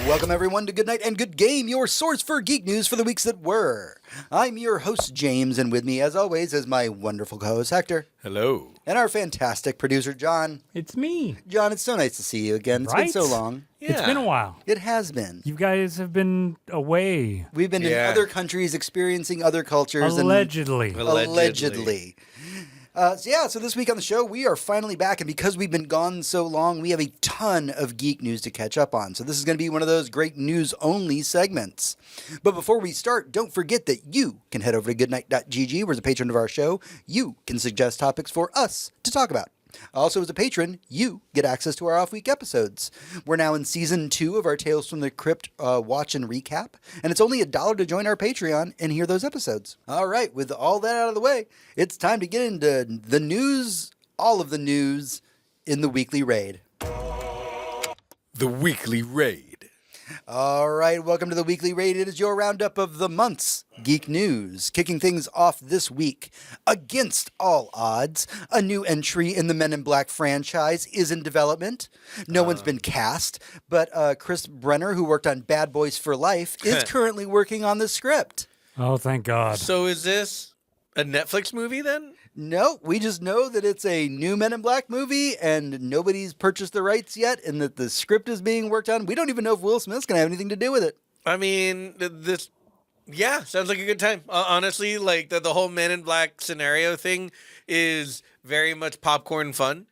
Welcome everyone to Goodnight and Good Game, your source for geek news for the weeks that were. I'm your host, James, and with me, as always, is my wonderful co-host, Hector. Hello. And our fantastic producer, John. It's me. John, it's so nice to see you again. It's been so long. Yeah. It's been a while. It has been. You guys have been away. We've been in other countries experiencing other cultures. Allegedly. Allegedly. So this week on the show, we are finally back, and because we've been gone so long, we have a ton of geek news to catch up on. So this is going to be one of those great news-only segments. But before we start, don't forget that you can head over to goodnight.gg, where as a patron of our show, you can suggest topics for us to talk about. Also, as a patron, you get access to our off-week episodes. We're now in Season 2 of our Tales from the Crypt watch and recap, and it's only $1 to join our Patreon and hear those episodes. All right, with all that out of the way, it's time to get into the news, all of the news, in the Weekly Raid. The Weekly Raid. All right, welcome to the Weekly Raid. It is your roundup of the month's geek news. Kicking things off this week, against all odds, a new entry in the Men in Black franchise is in development. No one's been cast, but Chris Brenner, who worked on Bad Boys for Life, is currently working on the script. Oh, thank God. So is this a Netflix movie then? No, we just know that it's a new Men in Black movie and nobody's purchased the rights yet and that the script is being worked on. We don't even know if Will Smith's going to have anything to do with it. I mean, sounds like a good time. Honestly, like the whole Men in Black scenario thing is very much popcorn fun.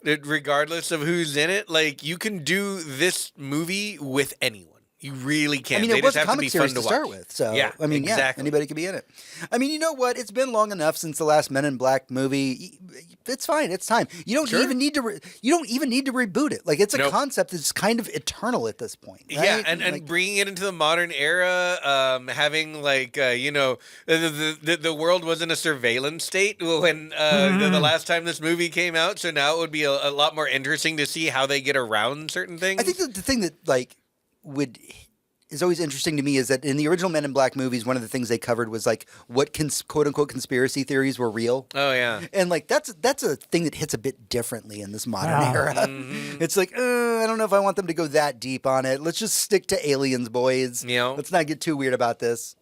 Regardless of who's in it, like you can do this movie with anyone. You really can. I mean, they it was just a have to comic be series fun to to start watch. with. So, yeah, I mean, exactly. Anybody could be in it. I mean, you know what? It's been long enough since the last Men in Black movie. It's fine. It's time. You don't even need to. You don't even need to reboot it. Like it's a concept that's kind of eternal at this point. Right? Yeah, and bringing it into the modern era, having like the world was in a surveillance state when the last time this movie came out. So now it would be a lot more interesting to see how they get around certain things. I think that the thing that is always interesting to me is that in the original Men in Black movies, one of the things they covered was like what quote unquote conspiracy theories were real. Oh yeah, and like that's a thing that hits a bit differently in this modern era. Mm-hmm. It's like I don't know if I want them to go that deep on it. Let's just stick to aliens, boys. Let's not get too weird about this.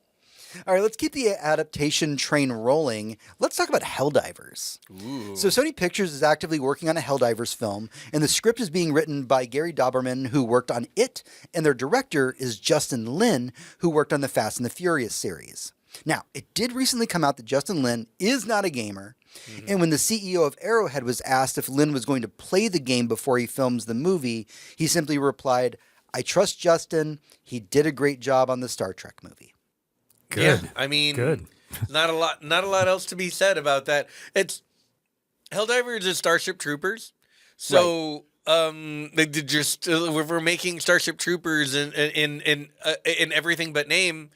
All right, let's keep the adaptation train rolling. Let's talk about Helldivers. Ooh. So Sony Pictures is actively working on a Helldivers film, and the script is being written by Gary Doberman, who worked on It, and their director is Justin Lin, who worked on the Fast and the Furious series. Now, it did recently come out that Justin Lin is not a gamer, and when the CEO of Arrowhead was asked if Lin was going to play the game before he films the movie, he simply replied, "I trust Justin. He did a great job on the Star Trek movie." Good. Yeah, I mean, good. Not a lot else to be said about that. It's Helldivers is Starship Troopers, so they just if we're making Starship Troopers in everything but name,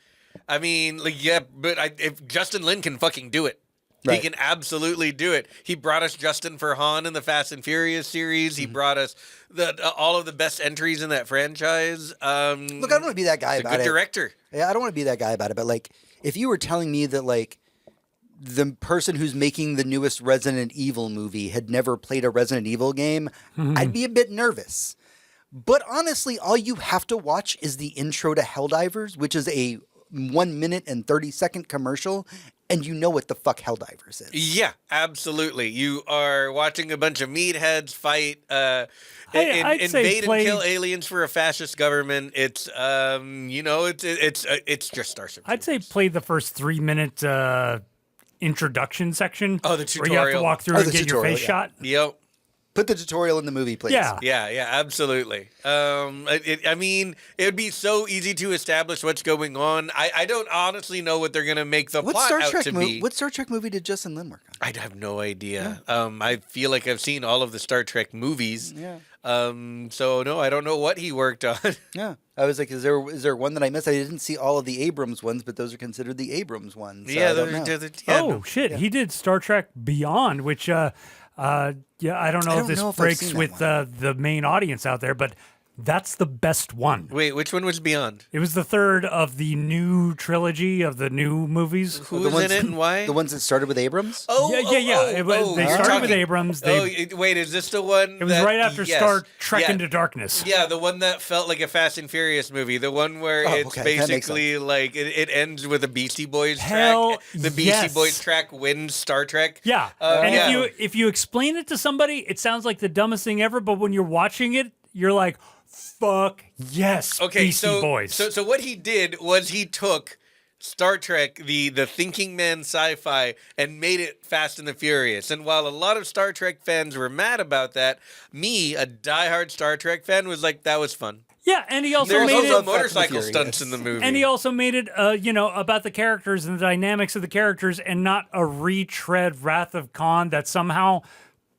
I mean, like but if Justin Lin can fucking do it. Right. He can absolutely do it. He brought us Justin for Han in the Fast and Furious series. He brought us all of the best entries in that franchise. Look, I don't want to be that guy about it. Good director. Yeah, I don't want to be that guy about it. But like, if you were telling me that like the person who's making the newest Resident Evil movie had never played a Resident Evil game, I'd be a bit nervous. But honestly, all you have to watch is the intro to Helldivers, which is a 1 minute and 30-second commercial, and you know what the fuck Helldivers is. Yeah, absolutely. You are watching a bunch of meatheads fight, invade and kill aliens for a fascist government. It's it's just Starship. I'd say play the first 3-minute introduction section. Oh, the tutorial. Where you have to walk through and get your face shot. Yep. Put the tutorial in the movie, please. Yeah, absolutely. I mean, it would be so easy to establish what's going on. I don't honestly know what they're going to make the plot out to be. What Star Trek movie did Justin Lin work on? I have no idea. Yeah. I feel like I've seen all of the Star Trek movies. Yeah. So no, I don't know what he worked on. Yeah. I was like, is there one that I missed? I didn't see all of the Abrams ones, but those are considered the Abrams ones. So shit. He did Star Trek Beyond, which I don't know if this breaks with the main audience out there, but That's the best one. Wait, which one was Beyond? It was the third of the new trilogy of the new movies. Who was in it and why? The ones that started with Abrams? They started with Abrams. Wait, is this the one? It was right after Star Trek Into Darkness. Yeah, the one that felt like a Fast and Furious movie. The one where it's basically like it ends with a Beastie Boys track. The Beastie Boys track wins Star Trek. Yeah, if you explain it to somebody, it sounds like the dumbest thing ever. But when you're watching it, you're like, fuck yes, Beastie Boys. So what he did was he took Star Trek, the thinking man sci-fi, and made it Fast and the Furious. And while a lot of Star Trek fans were mad about that, me, a diehard Star Trek fan, was like, that was fun. Yeah, and he also There was made also it motorcycle stunts in the movie. And he also made it, about the characters and the dynamics of the characters, and not a retread Wrath of Khan that somehow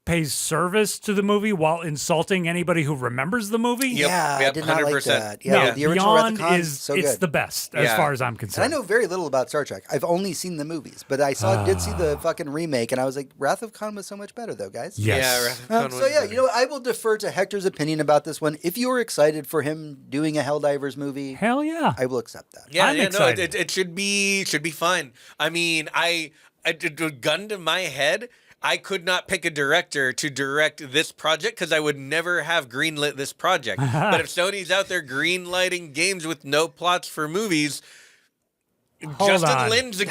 pays service to the movie while insulting anybody who remembers the movie. I did not 100%. Like that. Yeah, the original Wrath of Beyond Khan is so it's good. the best as far as I'm concerned. And I know very little about Star Trek. I've only seen the movies, but I did see the fucking remake, and I was like, Wrath of Khan was so much better, though, guys. Yes. Yeah, Wrath of Khan was better. I will defer to Hector's opinion about this one. If you are excited for him doing a Helldivers movie, hell yeah, I will accept that. I'm excited. It should be fine. I mean, I gun to my head, I could not pick a director to direct this project because I would never have greenlit this project. But if Sony's out there greenlighting games with no plots for movies, Justin Lin is a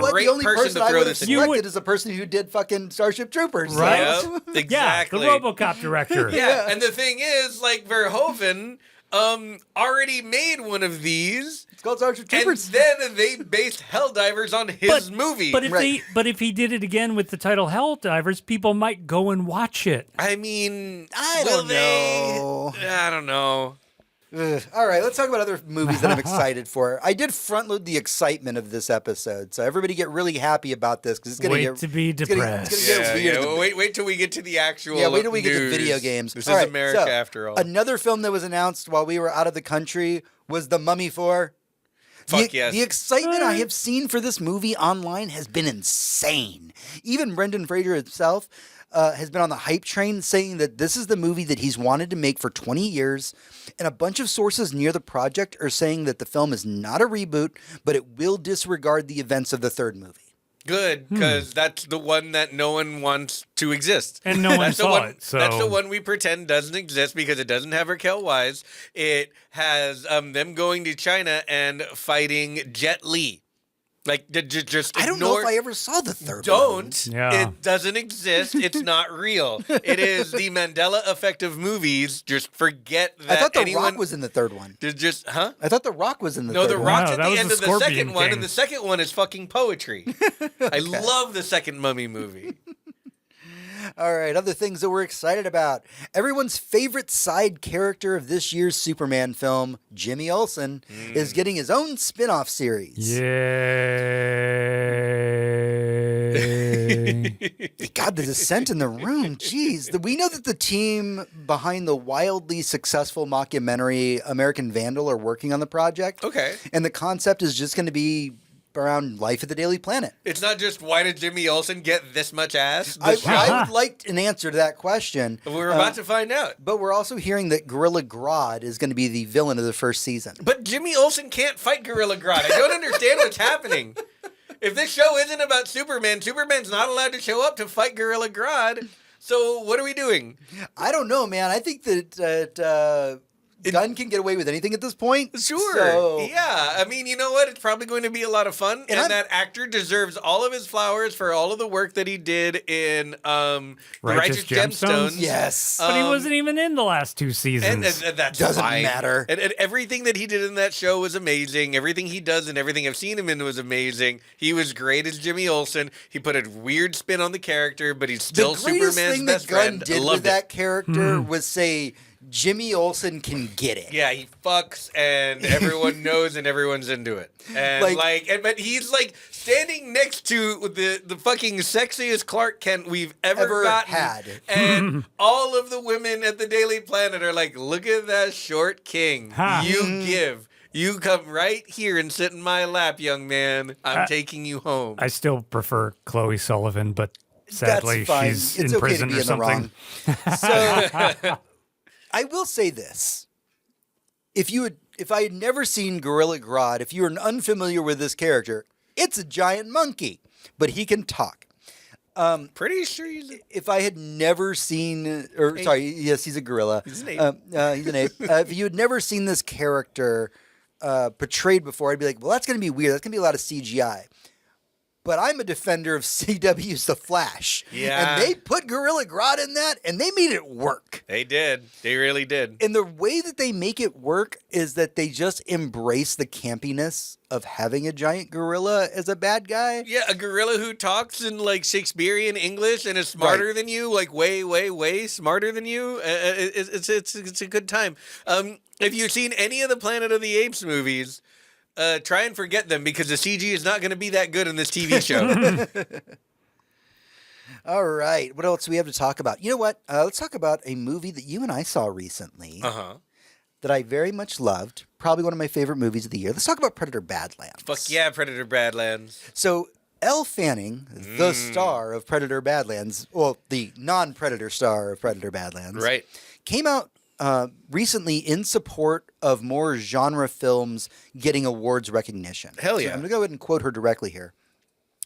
great person to throw this in. The only person I would have selected is a person who did fucking Starship Troopers. Right? Yep, exactly. Yeah, the RoboCop director. Yeah, and the thing is, like, Verhoeven already made one of these. It's called Starship Troopers. And then they based Helldivers on his movie. But if he did it again with the title Helldivers, people might go and watch it. I mean, I don't know. I don't know. All right, let's talk about other movies that I'm excited for. I did front load the excitement of this episode, so everybody get really happy about this because it's going to be depressed. It's gonna get weird. Wait till we get to the actual. Yeah, wait till we get to news. video games. This is America after all. Another film that was announced while we were out of the country was The Mummy 4. Fuck yes. The excitement I have seen for this movie online has been insane. Even Brendan Fraser himself has been on the hype train saying that this is the movie that he's wanted to make for 20 years. And a bunch of sources near the project are saying that the film is not a reboot, but it will disregard the events of the third movie. Good, because that's the one that no one wants to exist. And no one saw it. So. That's the one we pretend doesn't exist because it doesn't have Raquel Wise. It has them going to China and fighting Jet Li. Like, just I don't know if I ever saw the third one. Yeah. It doesn't exist. It's not real. It is the Mandela effect of movies. Just forget that I thought The Rock was in the third one. I thought The Rock was in the third one. No, The Rock's at that the was end the of the second Scorpion one, King. and the second one is fucking poetry. I love the second Mummy movie. All right, other things that we're excited about. Everyone's favorite side character of this year's Superman film, Jimmy Olsen, is getting his own spin-off series. Yay. God, the dissent in the room. Jeez. We know that the team behind the wildly successful mockumentary American Vandal are working on the project. Okay. And the concept is just going to be around life at the Daily Planet. It's not just, why did Jimmy Olsen get this much ass? I would like an answer to that question. We're about to find out. But we're also hearing that Gorilla Grodd is going to be the villain of the first season. But Jimmy Olsen can't fight Gorilla Grodd. I don't understand what's happening. If this show isn't about Superman, Superman's not allowed to show up to fight Gorilla Grodd. So what are we doing? I don't know, man. I think that Gunn can get away with anything at this point. Sure. So. Yeah. I mean, you know what? It's probably going to be a lot of fun. And that actor deserves all of his flowers for all of the work that he did in Righteous Gemstones. Yes. But he wasn't even in the last two seasons. And that doesn't matter. And everything that he did in that show was amazing. Everything he does and everything I've seen him in was amazing. He was great as Jimmy Olsen. He put a weird spin on the character, but he's still Superman's best friend. The greatest thing that Gunn did with that character was say, Jimmy Olsen can get it. Yeah, he fucks and everyone knows and everyone's into it. And but he's like standing next to the fucking sexiest Clark Kent we've ever had. And all of the women at the Daily Planet are like, look at that short king. You come right here and sit in my lap, young man. I'm taking you home. I still prefer Chloe Sullivan, but sadly she's in prison or something. So I will say this. If I had never seen Gorilla Grodd, if you were unfamiliar with this character, it's a giant monkey, but he can talk. Pretty sure he's If I had never seen, yes, he's a gorilla. He's an ape. He's an ape. If you had never seen this character portrayed before, I'd be like, well, that's going to be weird. That's going to be a lot of CGI. But I'm a defender of CW's The Flash. Yeah. And they put Gorilla Grodd in that, and they made it work. They did. They really did. And the way that they make it work is that they just embrace the campiness of having a giant gorilla as a bad guy. Yeah, a gorilla who talks in like Shakespearean English and is smarter than you, like way, way, way smarter than you. It's a good time. If you've seen any of the Planet of the Apes movies, try and forget them because the CG is not going to be that good in this TV show. All right. What else do we have to talk about? You know what? Let's talk about a movie that you and I saw recently that I very much loved. Probably one of my favorite movies of the year. Let's talk about Predator Badlands. Fuck yeah, Predator Badlands. So Elle Fanning, the star of Predator Badlands, well, the non-Predator star of Predator Badlands, Right. came out recently in support of more genre films getting awards recognition. Hell yeah. So I'm going to go ahead and quote her directly here.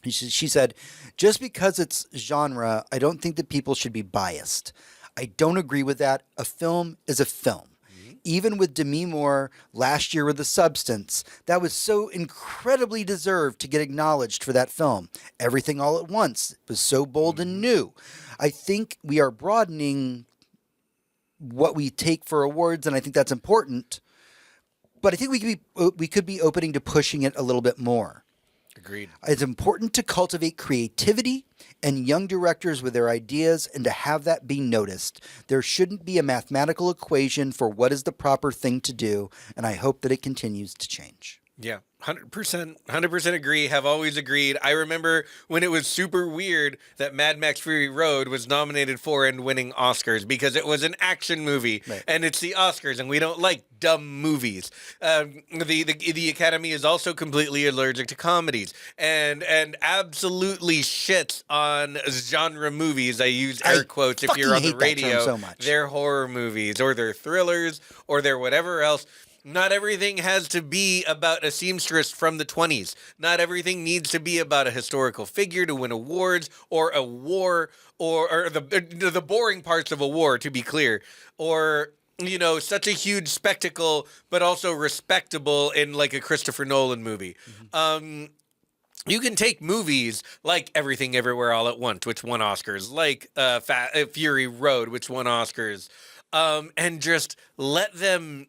She said, just because it's genre, I don't think that people should be biased. I don't agree with that. A film is a film. Even with Demi Moore last year with The Substance, that was so incredibly deserved to get acknowledged for that film. Everything All at Once was so bold and new. I think we are broadening what we take for awards, and I think that's important. But I think we could be opening to pushing it a little bit more. Agreed. It's important to cultivate creativity and young directors with their ideas and to have that be noticed. There shouldn't be a mathematical equation for what is the proper thing to do, and I hope that it continues to change. Yeah, 100% agree, have always agreed. I remember when it was super weird that Mad Max Fury Road was nominated for and winning Oscars because it was an action movie, and it's the Oscars, and we don't like dumb movies. The Academy is also completely allergic to comedies and absolutely shits on genre movies. I use air quotes if you're on the radio. So much. They're horror movies or they're thrillers or they're whatever else. Not everything has to be about a seamstress from the 20s. Not everything needs to be about a historical figure to win awards or a war or the boring parts of a war, to be clear. Or, you know, such a huge spectacle, but also respectable in like a Christopher Nolan movie. You can take movies like Everything Everywhere All at Once, which won Oscars, like Fury Road, which won Oscars, and just let them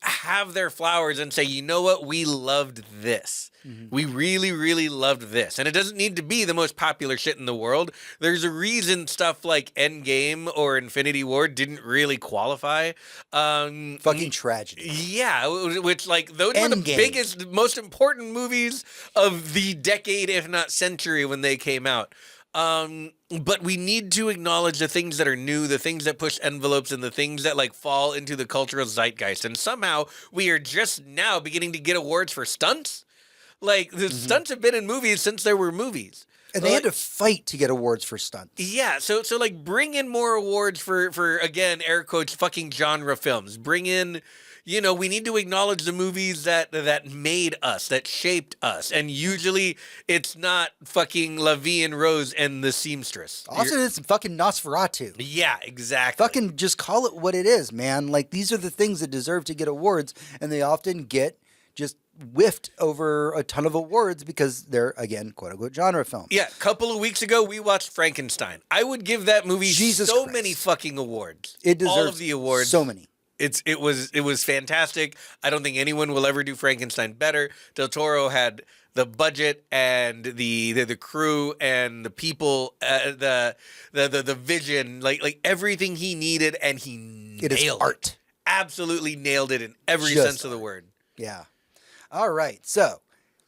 have their flowers and say, you know what, we loved this. We really, really loved this. And it doesn't need to be the most popular shit in the world. There's a reason stuff like Endgame or Infinity War didn't really qualify. Fucking tragedy. Yeah, which like those were the biggest, most important movies of the decade, if not century, when they came out. But we need to acknowledge the things that are new, the things that push envelopes, and the things that like fall into the cultural zeitgeist. And somehow we are just now beginning to get awards for stunts. Like the stunts have been in movies since there were movies. And they had to fight to get awards for stunts. Yeah, so like bring in more awards for again, air quotes, fucking genre films. Bring in, you know, we need to acknowledge the movies that made us, that shaped us. And usually it's not fucking La Vie en Rose and The Seamstress. Also, it's fucking Nosferatu. Yeah, exactly. Fucking just call it what it is, man. Like, these are the things that deserve to get awards, and they often get just whiffed over a ton of awards because they're, again, quote-unquote genre films. Yeah, a couple of weeks ago, we watched Frankenstein. I would give that movie many fucking awards. It deserves all of the awards. So many. It was fantastic. I don't think anyone will ever do Frankenstein better. Del Toro had the budget and the crew and the people, the vision, like everything he needed, and he nailed it. Is art. Absolutely nailed it in every sense of the word. Yeah. All right. So,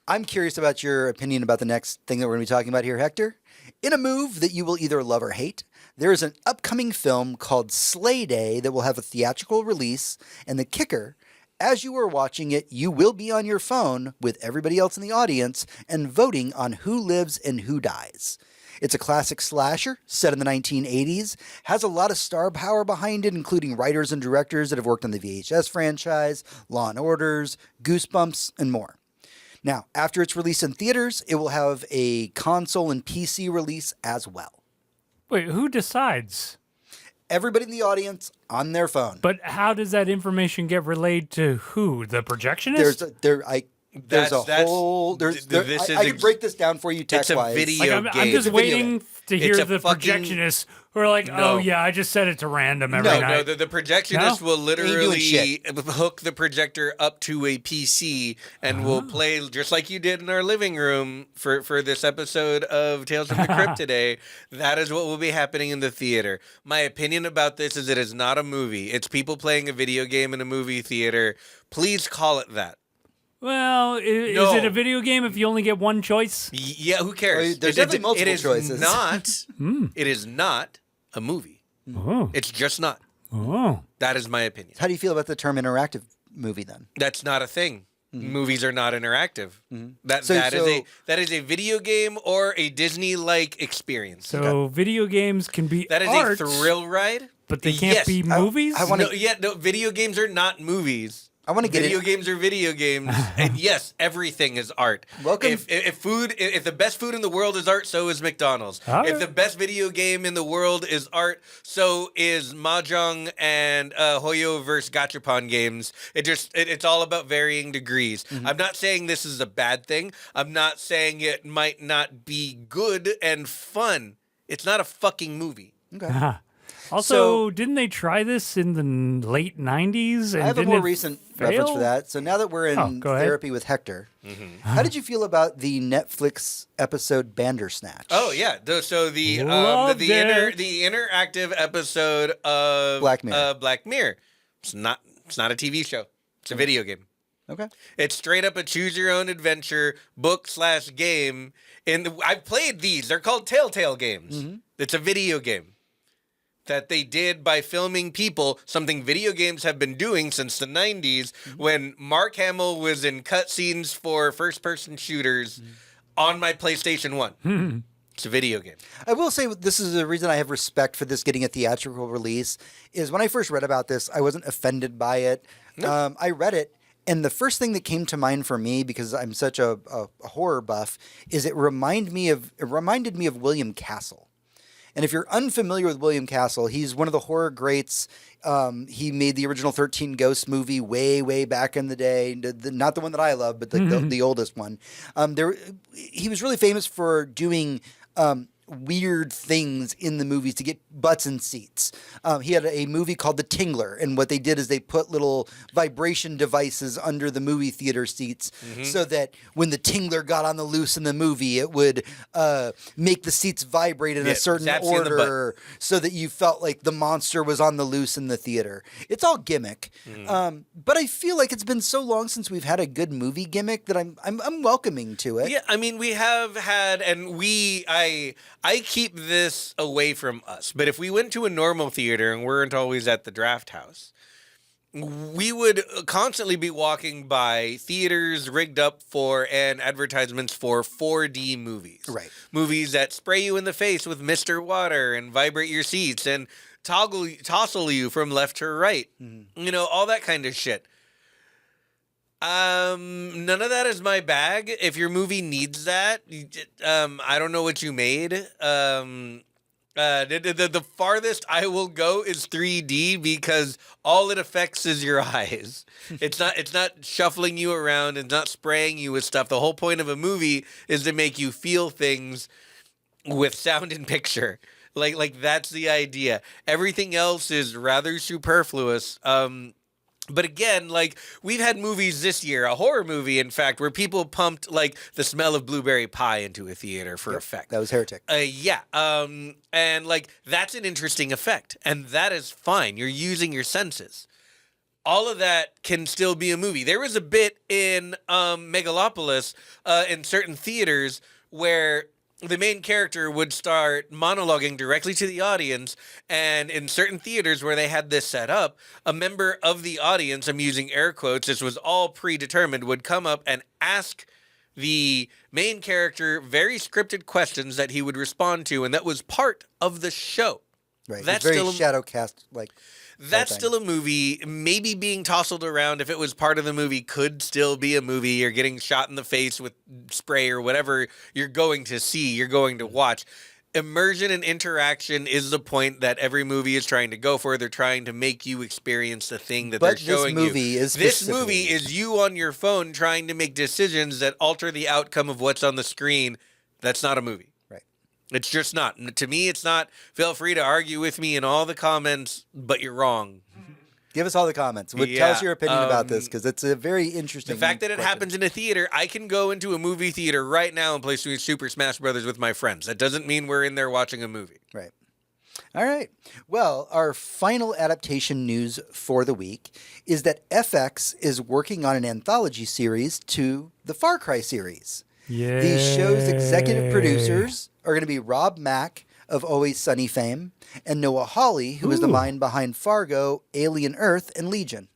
I'm curious about your opinion about the next thing that we're going to be talking about here, Hector. In a move that you will either love or hate, there is an upcoming film called Slay Day that will have a theatrical release, and the kicker, as you are watching it, you will be on your phone with everybody else in the audience and voting on who lives and who dies. It's a classic slasher set in the 1980s, has a lot of star power behind it, including writers and directors that have worked on the VHS franchise, Law & Orders, Goosebumps, and more. Now, after its release in theaters, it will have a console and PC release as well. Wait, who decides? Everybody in the audience on their phone. But how does that information get relayed to who? The projectionist? I could break this down for you tech-wise. It's a video game. I'm just waiting to hear It's a the fucking- projectionists who are like, No. oh yeah, I just set it to random every No, night. the projectionist will literally shit. hook the projector up to a PC and will play just like you did in our living room for this episode of Tales from the Crypt today. That is what will be happening in the theater. My opinion about this is it is not a movie. It's people playing a video game in a movie theater. Please call it that. Well, is No. it a video game if you only get one choice? Yeah, who cares? Well, there's definitely multiple choices. It is not a movie. Oh. It's just not. Oh. That is my opinion. How do you feel about the term interactive movie then? That's not a thing. Movies are not interactive. That So- that is a video game or a Disney-like experience. So video games can be that is art, a thrill ride, but they can't Yes. be movies? I wanna- No, video games are not movies. I want to get Video it. games are video games, and yes, everything is art. Welcome- If the best food in the world is art, so is McDonald's. All If right. the best video game in the world is art, so is Mahjong and Hoyo versus Gachapon games. It's all about varying degrees. I'm not saying this is a bad thing. I'm not saying it might not be good and fun. It's not a fucking movie. Okay. Also, So- didn't they try this in the late 90s? And I have a didn't more it recent fail? reference for that. So now that we're in go ahead. therapy with Hector, how did you feel about the Netflix episode Bandersnatch? Oh yeah, the Loved it. the interactive episode of Black Mirror. Black Mirror. It's not a TV show. It's a video game. Okay. It's straight up a choose your own adventure book/game. And I've played these. They're called Telltale games. It's a video game that they did by filming people, something video games have been doing since the 90s when Mark Hamill was in cutscenes for first-person shooters on my PlayStation 1. It's a video game. I will say this is the reason I have respect for this getting a theatrical release is when I first read about this, I wasn't offended by it. I read it, and the first thing that came to mind for me, because I'm such a horror buff, is it reminded me of William Castle. And if you're unfamiliar with William Castle, he's one of the horror greats. He made the original 13 Ghosts movie way, way back in the day. Not the one that I love, but the oldest one. He was really famous for doing weird things in the movies to get butts in seats. He had a movie called The Tingler, and what they did is they put little vibration devices under the movie theater seats so that when the Tingler got on the loose in the movie, it would make the seats vibrate in a certain zaps you in the order so that you felt like the monster was on the loose in the theater. It's all gimmick. But I feel like it's been so long since we've had a good movie gimmick that I'm welcoming to it. Yeah, I mean, we have had, and I keep this away from us, but if we went to a normal theater and weren't always at the Draft House, we would constantly be walking by theaters rigged up for and advertisements for 4D movies. Right. Movies that spray you in the face with Mr. Water and vibrate your seats and tousle you from left to right. You know, all that kind of shit. None of that is my bag. If your movie needs that, I don't know what you made. The farthest I will go is 3D because all it affects is your eyes. It's not shuffling you around and not spraying you with stuff. The whole point of a movie is to make you feel things with sound and picture. Like that's the idea. Everything else is rather superfluous. But again, like, we've had movies this year, a horror movie, in fact, where people pumped, like, the smell of blueberry pie into a theater for effect. That was Heretic. And, like, that's an interesting effect. And that is fine. You're using your senses. All of that can still be a movie. There was a bit in Megalopolis in certain theaters where the main character would start monologuing directly to the audience, and in certain theaters where they had this set up, a member of the audience, I'm using air quotes, this was all predetermined, would come up and ask the main character very scripted questions that he would respond to, and that was part of the show. Right. That's very still shadow cast like. That's still a movie. Maybe being tousled around, if it was part of the movie, could still be a movie. You're getting shot in the face with spray or whatever you're going to see, you're going to watch. Immersion and interaction is the point that every movie is trying to go for. They're trying to make you experience the thing that they're showing you. This movie is you on your phone trying to make decisions that alter the outcome of what's on the screen. That's not a movie. It's just not. To me, it's not. Feel free to argue with me in all the comments, but you're wrong. Give us all the comments. Tell us your opinion about this, because it's a very interesting. The fact that it happens in a theater, I can go into a movie theater right now and play Super Smash Brothers with my friends. That doesn't mean we're in there watching a movie. Right. All right. Well, our final adaptation news for the week is that FX is working on an anthology series to the Far Cry series. Yeah. The show's executive producers are going to be Rob Mack of Always Sunny fame and Noah Hawley, who is the mind behind Fargo, Alien Earth, and Legion.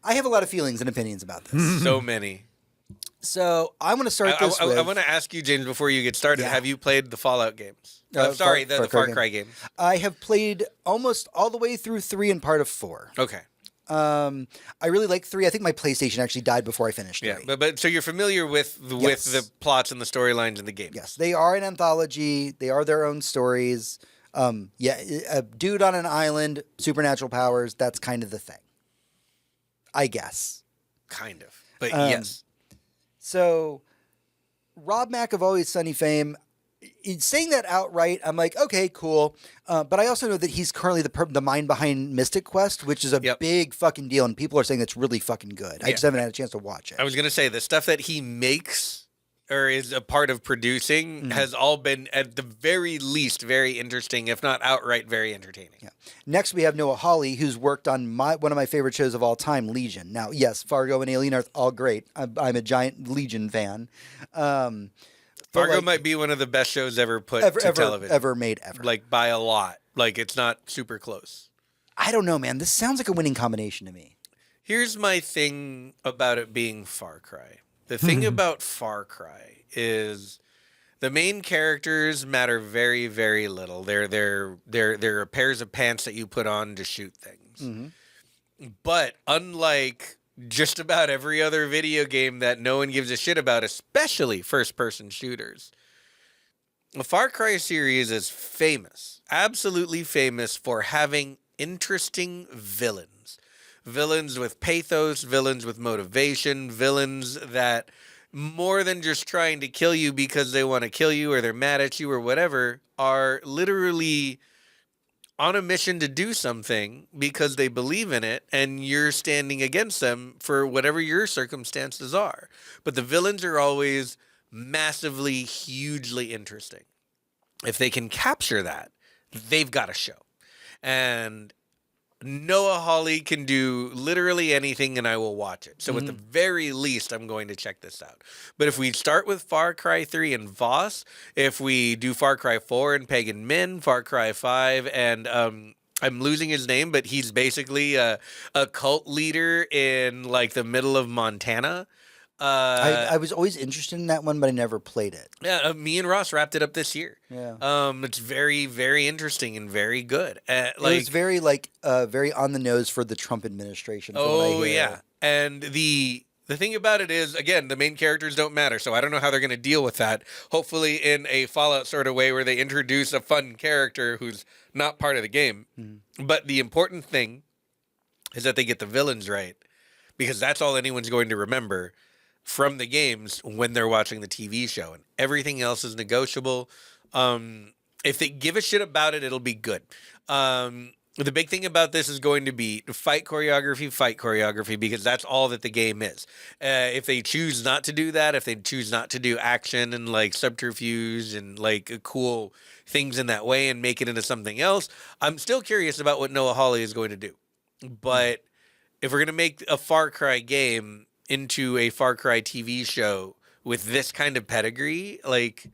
I have a lot of feelings and opinions about this. So many. So I'm going to start this with... I want to ask you, James, before you get started, have you played the Fallout games? The Far Cry games. I have played almost all the way through 3 and part of 4. Okay. I really like 3. I think my PlayStation actually died before I finished 3. Yeah, but so you're familiar with the plots and the storylines in the game. Yes, they are an anthology. They are their own stories. A dude on an island, supernatural powers. That's kind of the thing, I guess. Kind of, but yes. So, Rob Mack of Always Sunny fame. Saying that outright, I'm like, okay, cool. But I also know that he's currently the mind behind Mystic Quest, which is a big fucking deal, and people are saying it's really fucking good. I just haven't had a chance to watch it. I was going to say, the stuff that he makes or is a part of producing has all been, at the very least, very interesting, if not outright very entertaining. Yeah. Next, we have Noah Hawley, who's worked on one of my favorite shows of all time, Legion. Now, yes, Fargo and Alien Earth, all great. I'm a giant Legion fan. Fargo might be one of the best shows ever put to television. Ever made, ever. Like, by a lot. Like, it's not super close. I don't know, man. This sounds like a winning combination to me. Here's my thing about it being Far Cry. The thing about Far Cry is the main characters matter very, very little. They're pairs of pants that you put on to shoot things. But unlike just about every other video game that no one gives a shit about, especially first-person shooters, the Far Cry series is famous, absolutely famous, for having interesting villains. Villains with pathos, villains with motivation, villains that, more than just trying to kill you because they want to kill you or they're mad at you or whatever, are literally on a mission to do something because they believe in it, and you're standing against them for whatever your circumstances are. But the villains are always massively, hugely interesting. If they can capture that, they've got a show. And Noah Hawley can do literally anything, and I will watch it. So at the very least, I'm going to check this out. But if we start with Far Cry 3 and Voss, if we do Far Cry 4 and Pagan Min, Far Cry 5, and I'm losing his name, but he's basically a cult leader in like the middle of Montana. I was always interested in that one, but I never played it. Yeah, me and Ross wrapped it up this year. Yeah, it's very, very interesting and very good. It was very very on the nose for the Trump administration. Yeah, and the thing about it is, again, the main characters don't matter, so I don't know how they're going to deal with that. Hopefully, in a Fallout sort of way, where they introduce a fun character who's not part of the game. But the important thing is that they get the villains right, because that's all anyone's going to remember from the games when they're watching the TV show, and everything else is negotiable. If they give a shit about it, it'll be good. The big thing about this is going to be fight choreography, because that's all that the game is. If they choose not to do that, if they choose not to do action and like subterfuge and like cool things in that way and make it into something else, I'm still curious about what Noah Hawley is going to do. But if we're going to make a Far Cry game into a Far Cry TV show with this kind of pedigree, like,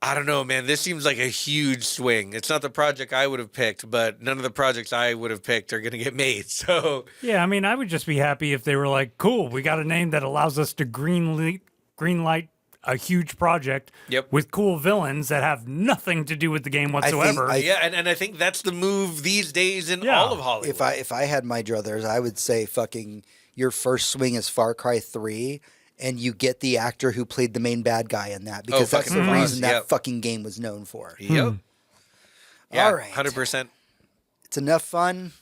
I don't know, man. This seems like a huge swing. It's not the project I would have picked, but none of the projects I would have picked are going to get made. So yeah, I mean, I would just be happy if they were like, cool, we got a name that allows us to greenlight a huge project with cool villains that have nothing to do with the game whatsoever. And I think that's the move these days in all of Hollywood. If I had my druthers, I would say fucking your first swing is Far Cry 3. And you get the actor who played the main bad guy in that because that's the reason that fucking game was known for. Yep. Yeah, all right. 100%. It's enough fun.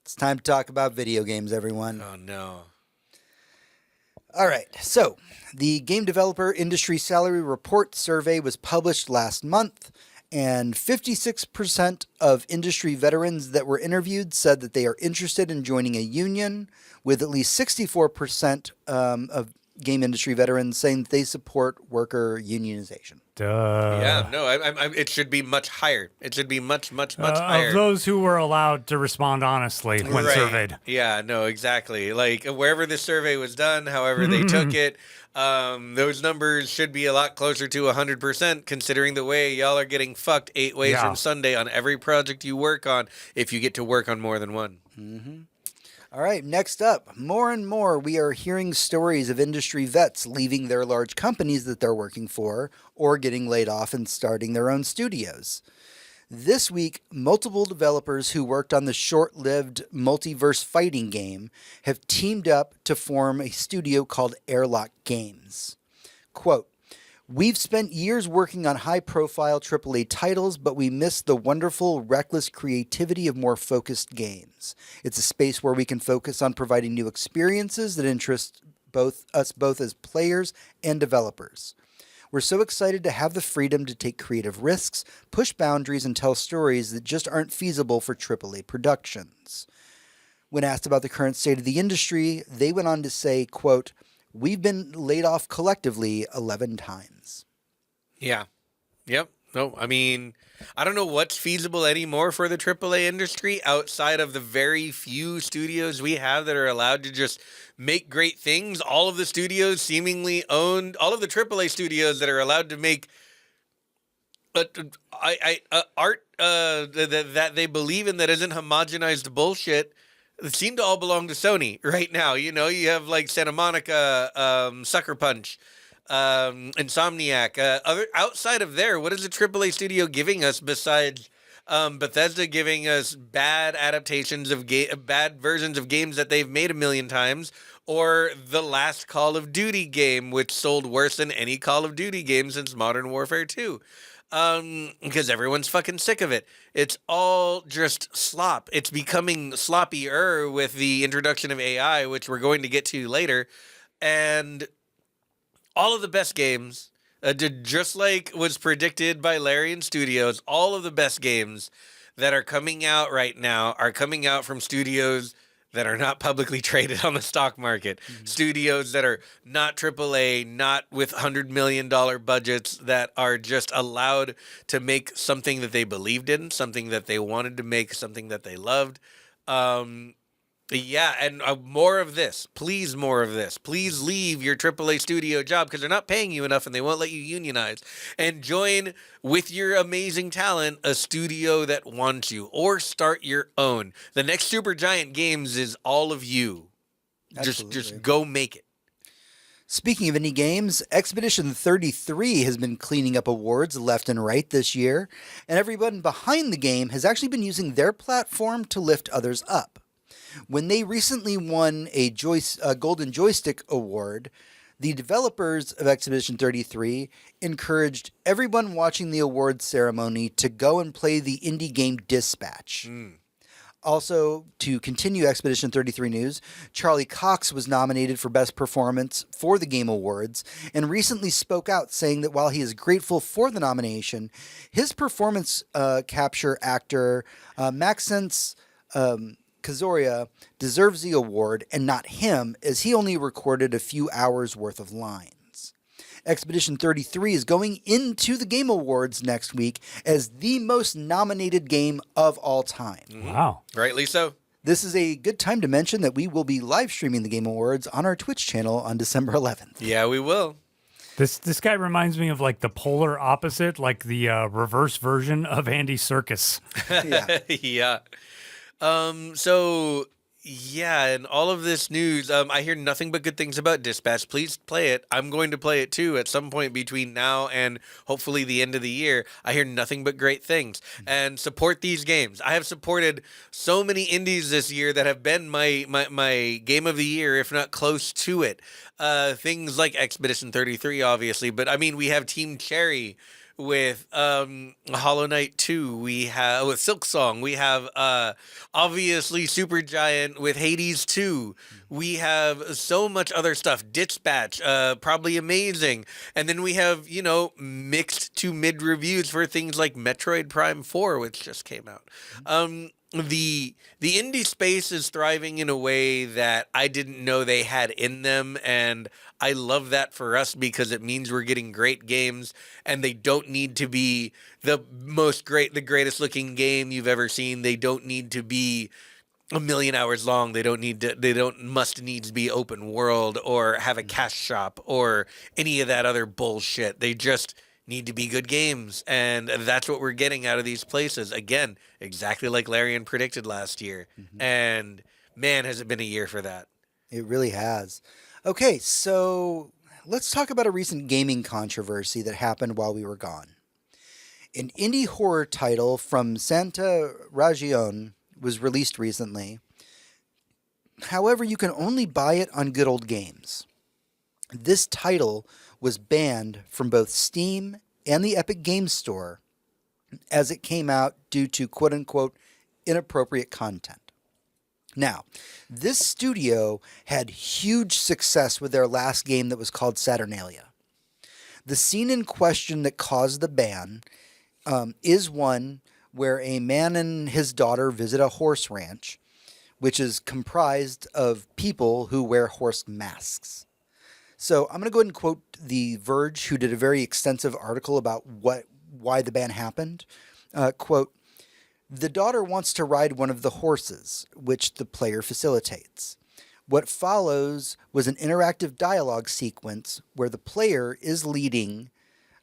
It's time to talk about video games, everyone. Oh, no. All right. So, the Game Developer Industry Salary Report survey was published last month, and 56% of industry veterans that were interviewed said that they are interested in joining a union, with at least 64% of game industry veterans saying that they support worker unionization. Yeah, no, it should be much higher. It should be much higher. Of those who were allowed to respond honestly when surveyed. Yeah, no, exactly. Like, wherever this survey was done, however they took it, those numbers should be a lot closer to 100%, considering the way y'all are getting fucked 8 ways from Sunday on every project you work on, if you get to work on more than one. Mm-hmm. All right, next up, more and more we are hearing stories of industry vets leaving their large companies that they're working for or getting laid off and starting their own studios. This week, multiple developers who worked on the short-lived multiverse fighting game have teamed up to form a studio called Airlock Games. Quote, "We've spent years working on high-profile AAA titles, but we miss the wonderful, reckless creativity of more focused games. It's a space where we can focus on providing new experiences that interest us both as players and developers. We're so excited to have the freedom to take creative risks, push boundaries, and tell stories that just aren't feasible for AAA productions." When asked about the current state of the industry, they went on to say, quote, "We've been laid off collectively 11 times. Yeah. Yep. No, I mean, I don't know what's feasible anymore for the AAA industry outside of the very few studios we have that are allowed to just make great things. All of the studios seemingly owned, all of the AAA studios that are allowed to make art that they believe in that isn't homogenized bullshit seem to all belong to Sony right now. You know, you have like Santa Monica, Sucker Punch, Insomniac. Outside of there, what is a AAA studio giving us besides Bethesda giving us bad adaptations of bad versions of games that they've made a million times, or the last Call of Duty game, which sold worse than any Call of Duty game since Modern Warfare 2? Because everyone's fucking sick of it. It's all just slop. It's becoming sloppier with the introduction of AI, which we're going to get to later. And all of the best games, just like was predicted by Larian Studios, all of the best games that are coming out right now are coming out from studios that are not publicly traded on the stock market. Mm-hmm. Studios that are not AAA, not with $100 million budgets, that are just allowed to make something that they believed in, something that they wanted to make, something that they loved. Yeah, and more of this. Please, more of this. Please leave your AAA studio job because they're not paying you enough and they won't let you unionize. And join with your amazing talent a studio that wants you, or start your own. The next Supergiant Games is all of you. Just go make it. Speaking of indie games, Expedition 33 has been cleaning up awards left and right this year, and everyone behind the game has actually been using their platform to lift others up. When they recently won a Golden Joystick Award, the developers of Expedition 33 encouraged everyone watching the awards ceremony to go and play the indie game Dispatch. Also, to continue Expedition 33 news, Charlie Cox was nominated for Best Performance for the Game Awards and recently spoke out saying that while he is grateful for the nomination, his performance capture actor Maxence Kazoria deserves the award and not him, as he only recorded a few hours worth of lines. Expedition 33 is going into the Game Awards next week as the most nominated game of all time. Wow. Rightly so. This is a good time to mention that we will be live streaming the Game Awards on our Twitch channel on December 11th. Yeah, we will. This guy reminds me of like the polar opposite, like the reverse version of Andy Serkis. Yeah. Yeah. So yeah, and all of this news, I hear nothing but good things about Dispatch. Please play it. I'm going to play it too at some point between now and hopefully the end of the year. I hear nothing but great things. And support these games. I have supported so many indies this year that have been my game of the year, if not close to it. Things like Expedition 33, obviously, but I mean, we have Team Cherry with Hollow Knight 2, we have with Silk Song, we have obviously Supergiant with Hades 2. We have so much other stuff. Dispatch, probably amazing. And then we have, mixed to mid reviews for things like Metroid Prime 4, which just came out. The indie space is thriving in a way that I didn't know they had in them, and I love that for us because it means we're getting great games, and they don't need to be the greatest looking game you've ever seen. They don't need to be a million hours long. They don't must needs be open world or have a cash shop or any of that other bullshit. They just need to be good games, and that's what we're getting out of these places. Again, exactly like Larian predicted last year. And man, has it been a year for that. It really has. Okay, so let's talk about a recent gaming controversy that happened while we were gone. An indie horror title from Santa Ragione was released recently. However, you can only buy it on Good Old Games. This title was banned from both Steam and the Epic Games Store as it came out due to quote-unquote inappropriate content. Now, this studio had huge success with their last game that was called Saturnalia. The scene in question that caused the ban is one where a man and his daughter visit a horse ranch, which is comprised of people who wear horse masks. So I'm going to go ahead and quote The Verge, who did a very extensive article about why the ban happened. Quote, "The daughter wants to ride one of the horses, which the player facilitates. What follows was an interactive dialogue sequence where the player is leading,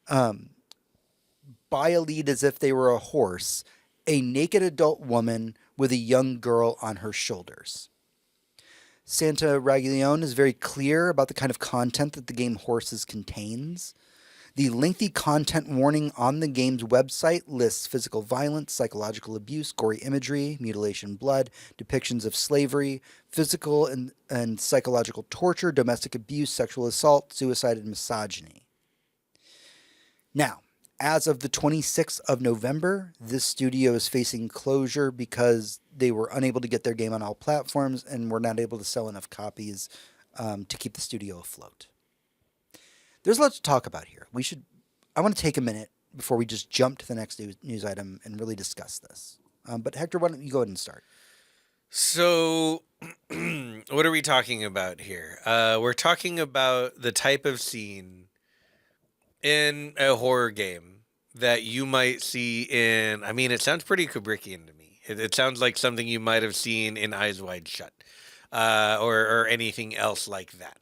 by a lead as if they were a horse, a naked adult woman with a young girl on her shoulders." Santa Ragione is very clear about the kind of content that the game Horses contains. The lengthy content warning on the game's website lists physical violence, psychological abuse, gory imagery, mutilation, blood, depictions of slavery, physical and psychological torture, domestic abuse, sexual assault, suicide, and misogyny. Now, as of the 26th of November, this studio is facing closure because they were unable to get their game on all platforms and were not able to sell enough copies to keep the studio afloat. There's a lot to talk about here. I want to take a minute before we just jump to the next news item and really discuss this. But Hector, why don't you go ahead and start? So, what are we talking about here? We're talking about the type of scene in a horror game that you might see in, I mean, it sounds pretty Kubrickian to me. It sounds like something you might have seen in Eyes Wide Shut, or anything else like that.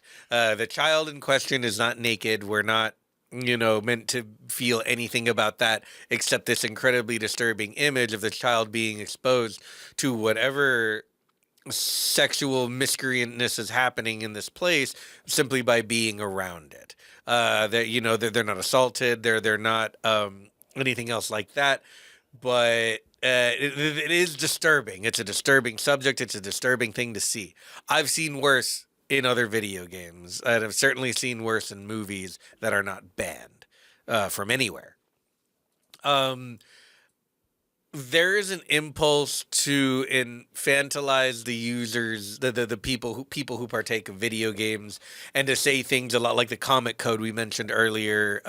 The child in question is not naked. We're not, meant to feel anything about that except this incredibly disturbing image of the child being exposed to whatever sexual miscreantness is happening in this place simply by being around it. They're not assaulted. They're not anything else like that. But it is disturbing. It's a disturbing subject. It's a disturbing thing to see. I've seen worse in other video games. And I've certainly seen worse in movies that are not banned from anywhere. There is an impulse to infantilize the users, the people who partake of video games, and to say things a lot like the comic code we mentioned earlier.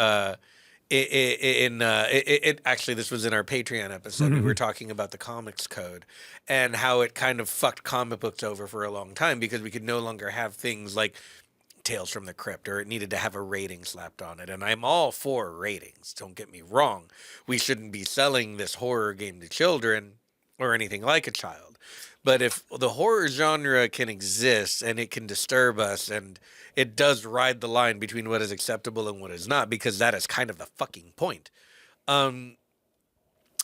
Actually, this was in our Patreon episode. We were talking about the comics code and how it kind of fucked comic books over for a long time because we could no longer have things like Tales from the Crypt, or it needed to have a rating slapped on it. And I'm all for ratings, don't get me wrong. We shouldn't be selling this horror game to children or anything like a child. But if the horror genre can exist and it can disturb us, and it does ride the line between what is acceptable and what is not, because that is kind of the fucking point.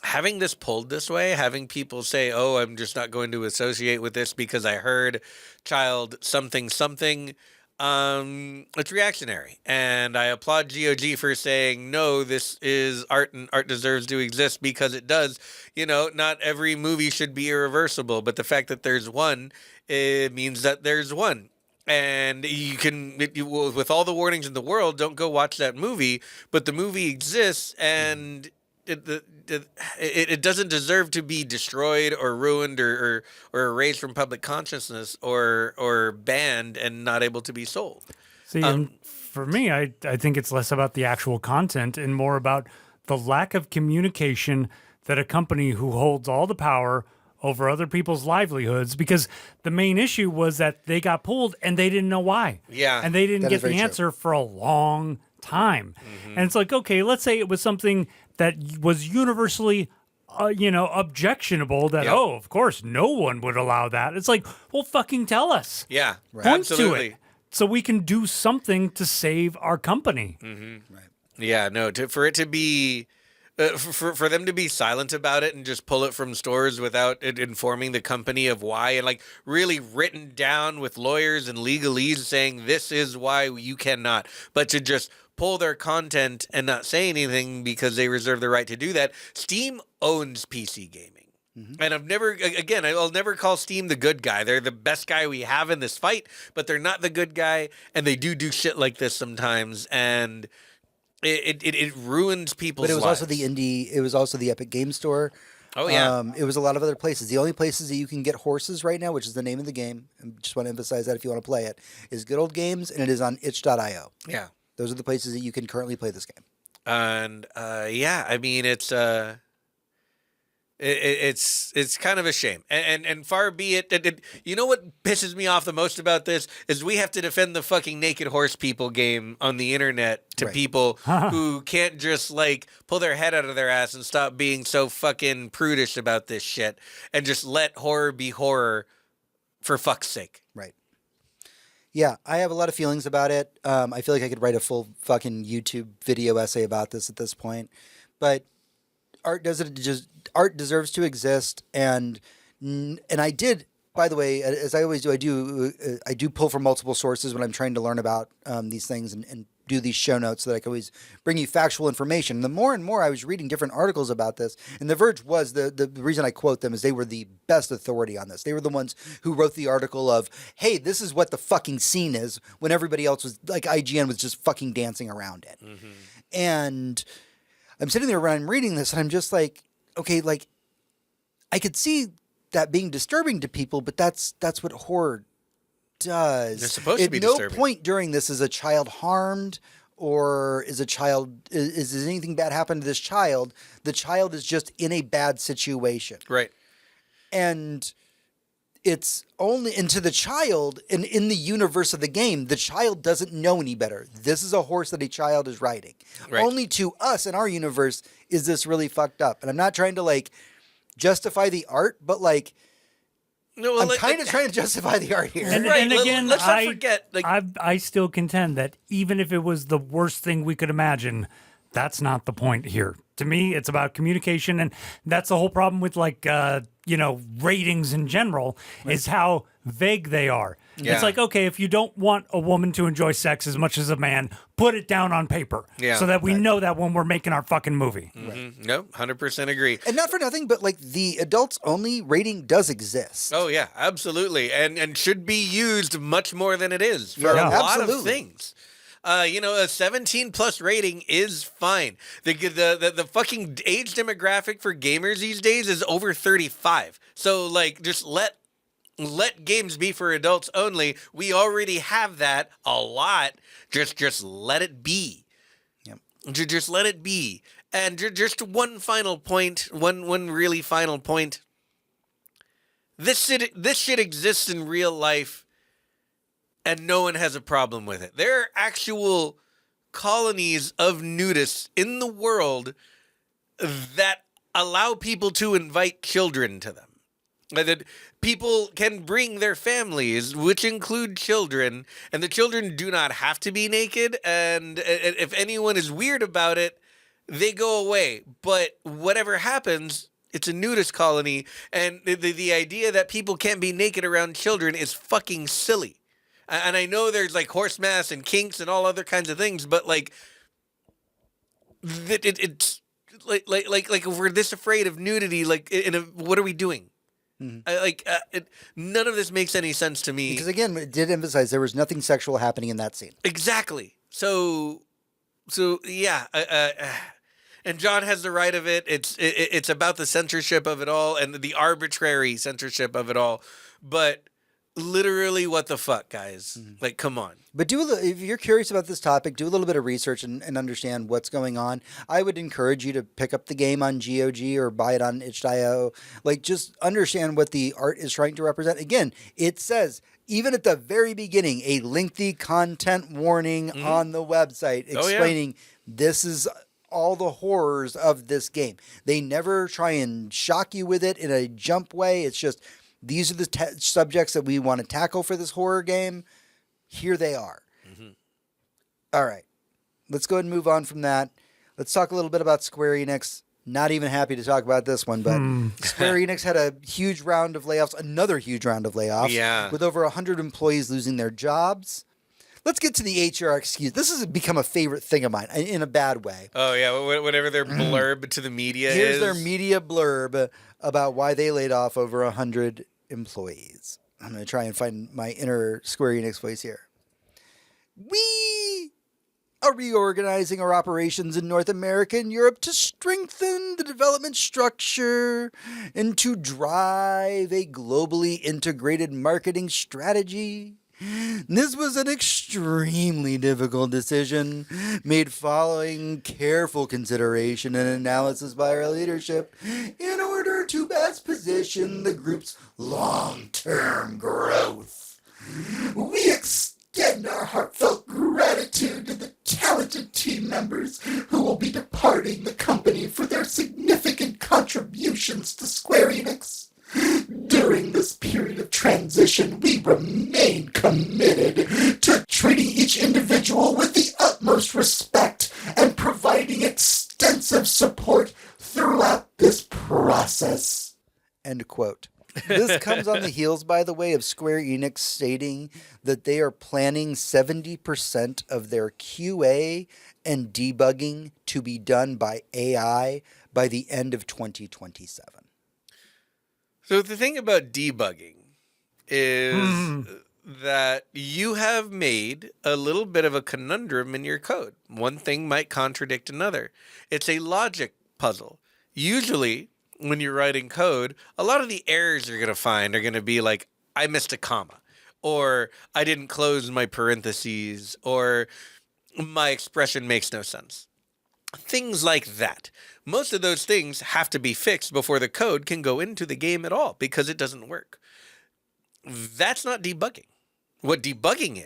Having this pulled this way, having people say, "Oh, I'm just not going to associate with this because I heard child something something," it's reactionary, and I applaud GOG for saying, "No, this is art, and art deserves to exist because it does." Not every movie should be irreversible, but the fact that there's one, it means that there's one. And you can, with all the warnings in the world, don't go watch that movie. But the movie exists, and it doesn't deserve to be destroyed or ruined or erased from public consciousness or banned and not able to be sold. See, and for me, I think it's less about the actual content and more about the lack of communication that a company who holds all the power over other people's livelihoods, because the main issue was that they got pulled and they didn't know why. Yeah. And they didn't get the answer for a long time. And it's like, okay, let's say it was something that was universally, objectionable that, oh, of course, no one would allow that. It's like, well, fucking tell us. Yeah, Point absolutely. to it so we can do something to save our company. Right. Yeah, no, for it to be... for them to be silent about it and just pull it from stores without it informing the company of why, and like really written down with lawyers and legalese saying this is why you cannot, but to just pull their content and not say anything because they reserve the right to do that. Steam owns PC gaming. And I'll never call Steam the good guy. They're the best guy we have in this fight, but they're not the good guy, and they do shit like this sometimes, and it ruins people's lives. But it was also the indie. It was also the Epic Game Store. Oh yeah. It was a lot of other places. The only places that you can get horses right now, which is the name of the game, and just want to emphasize that if you want to play it, is Good Old Games, and it is on itch.io. Yeah. Those are the places that you can currently play this game. And I mean it's kind of a shame, and far be it. You know what pisses me off the most about this is we have to defend the fucking naked horse people game on the internet to people who can't just like pull their head out of their ass and stop being so fucking prudish about this shit and just let horror be horror for fuck's sake. Right. Yeah, I have a lot of feelings about it. I feel like I could write a full fucking YouTube video essay about this at this point, but art deserves to exist, and I did, by the way, as I always do, I do pull from multiple sources when I'm trying to learn about these things and do these show notes so that I can always bring you factual information. The more and more I was reading different articles about this, and The Verge was the reason I quote them is they were the best authority on this. They were the ones who wrote the article of, hey, this is what the fucking scene is, when everybody else was, like IGN was just fucking dancing around it. And I'm sitting there when I'm reading this, and I'm just like, okay, like, I could see that being disturbing to people, but that's what horror does. It's supposed to be disturbing. At no point during this is a child harmed, or is anything bad happen to this child? The child is just in a bad situation. Right. And it's only into the child, and in the universe of the game, the child doesn't know any better. This is a horse that a child is riding. Right. Only to us in our universe is this really fucked up. And I'm not trying to like justify the art, but like I'm kind of trying to justify the art here. And again, let's not forget. I still contend that even if it was the worst thing we could imagine, that's not the point here. To me, it's about communication, and that's the whole problem with ratings in general, is how vague they are. Yeah. It's like, okay, if you don't want a woman to enjoy sex as much as a man, put it down on paper so that we know that when we're making our fucking movie. No, 100% agree. And not for nothing, but like the adults only rating does exist. Oh yeah, absolutely, and should be used much more than it is for a lot of things. A 17 plus rating is fine. The fucking age demographic for gamers these days is over 35. So like, just let games be for adults only. We already have that a lot. Just let it be. Yep. Just let it be. And just one final point, one really final point. This shit exists in real life, and no one has a problem with it. There are actual colonies of nudists in the world that allow people to invite children to them. That people can bring their families, which include children, and the children do not have to be naked. And if anyone is weird about it, they go away. But whatever happens, it's a nudist colony. And the idea that people can't be naked around children is fucking silly. And I know there's like horse masks and kinks and all other kinds of things, but like, it's like if we're this afraid of nudity, like, what are we doing? Mm-hmm. None of this makes any sense to me. Because again, it did emphasize there was nothing sexual happening in that scene. Exactly. So yeah. And John has the right of it. It's about the censorship of it all and the arbitrary censorship of it all. But literally, what the fuck, guys? Mm-hmm. Like, come on. But if you're curious about this topic, do a little bit of research and understand what's going on. I would encourage you to pick up the game on GOG or buy it on itch.io. Like, just understand what the art is trying to represent. Again, it says, even at the very beginning, a lengthy content warning on the website explaining this is all the horrors of this game. They never try and shock you with it in a jump way. It's just, these are the subjects that we want to tackle for this horror game. Here they are. Mm-hmm. All right. Let's go ahead and move on from that. Let's talk a little bit about Square Enix. Not even happy to talk about this one, but Square Enix had a huge round of layoffs, another huge round of layoffs, with over 100 employees losing their jobs. Let's get to the HR excuse. This has become a favorite thing of mine in a bad way. Oh, yeah. Whatever their blurb to the media Here's their media blurb about why they laid off over 100 employees. I'm going to try and find my inner Square Enix voice here. We are reorganizing our operations in North America and Europe to strengthen the development structure and to drive a globally integrated marketing strategy. This was an extremely difficult decision made following careful consideration and analysis by our leadership in order to best position the group's long-term growth. We extend our heartfelt gratitude to the talented team members who will be departing the company for their significant contributions to Square Enix. During this period of transition, we remain committed to treating each individual with the utmost respect and providing extensive support throughout this process. End quote. This comes on the heels, by the way, of Square Enix stating that they are planning 70% of their QA and debugging to be done by AI by the end of 2027. So the thing about debugging is that you have made a little bit of a conundrum in your code. One thing might contradict another. It's a logic puzzle. Usually, when you're writing code, a lot of the errors you're going to find are going to be like, I missed a comma, or I didn't close my parentheses, or my expression makes no sense. Things like that. Most of those things have to be fixed before the code can go into the game at all because it doesn't work. That's not debugging. What debugging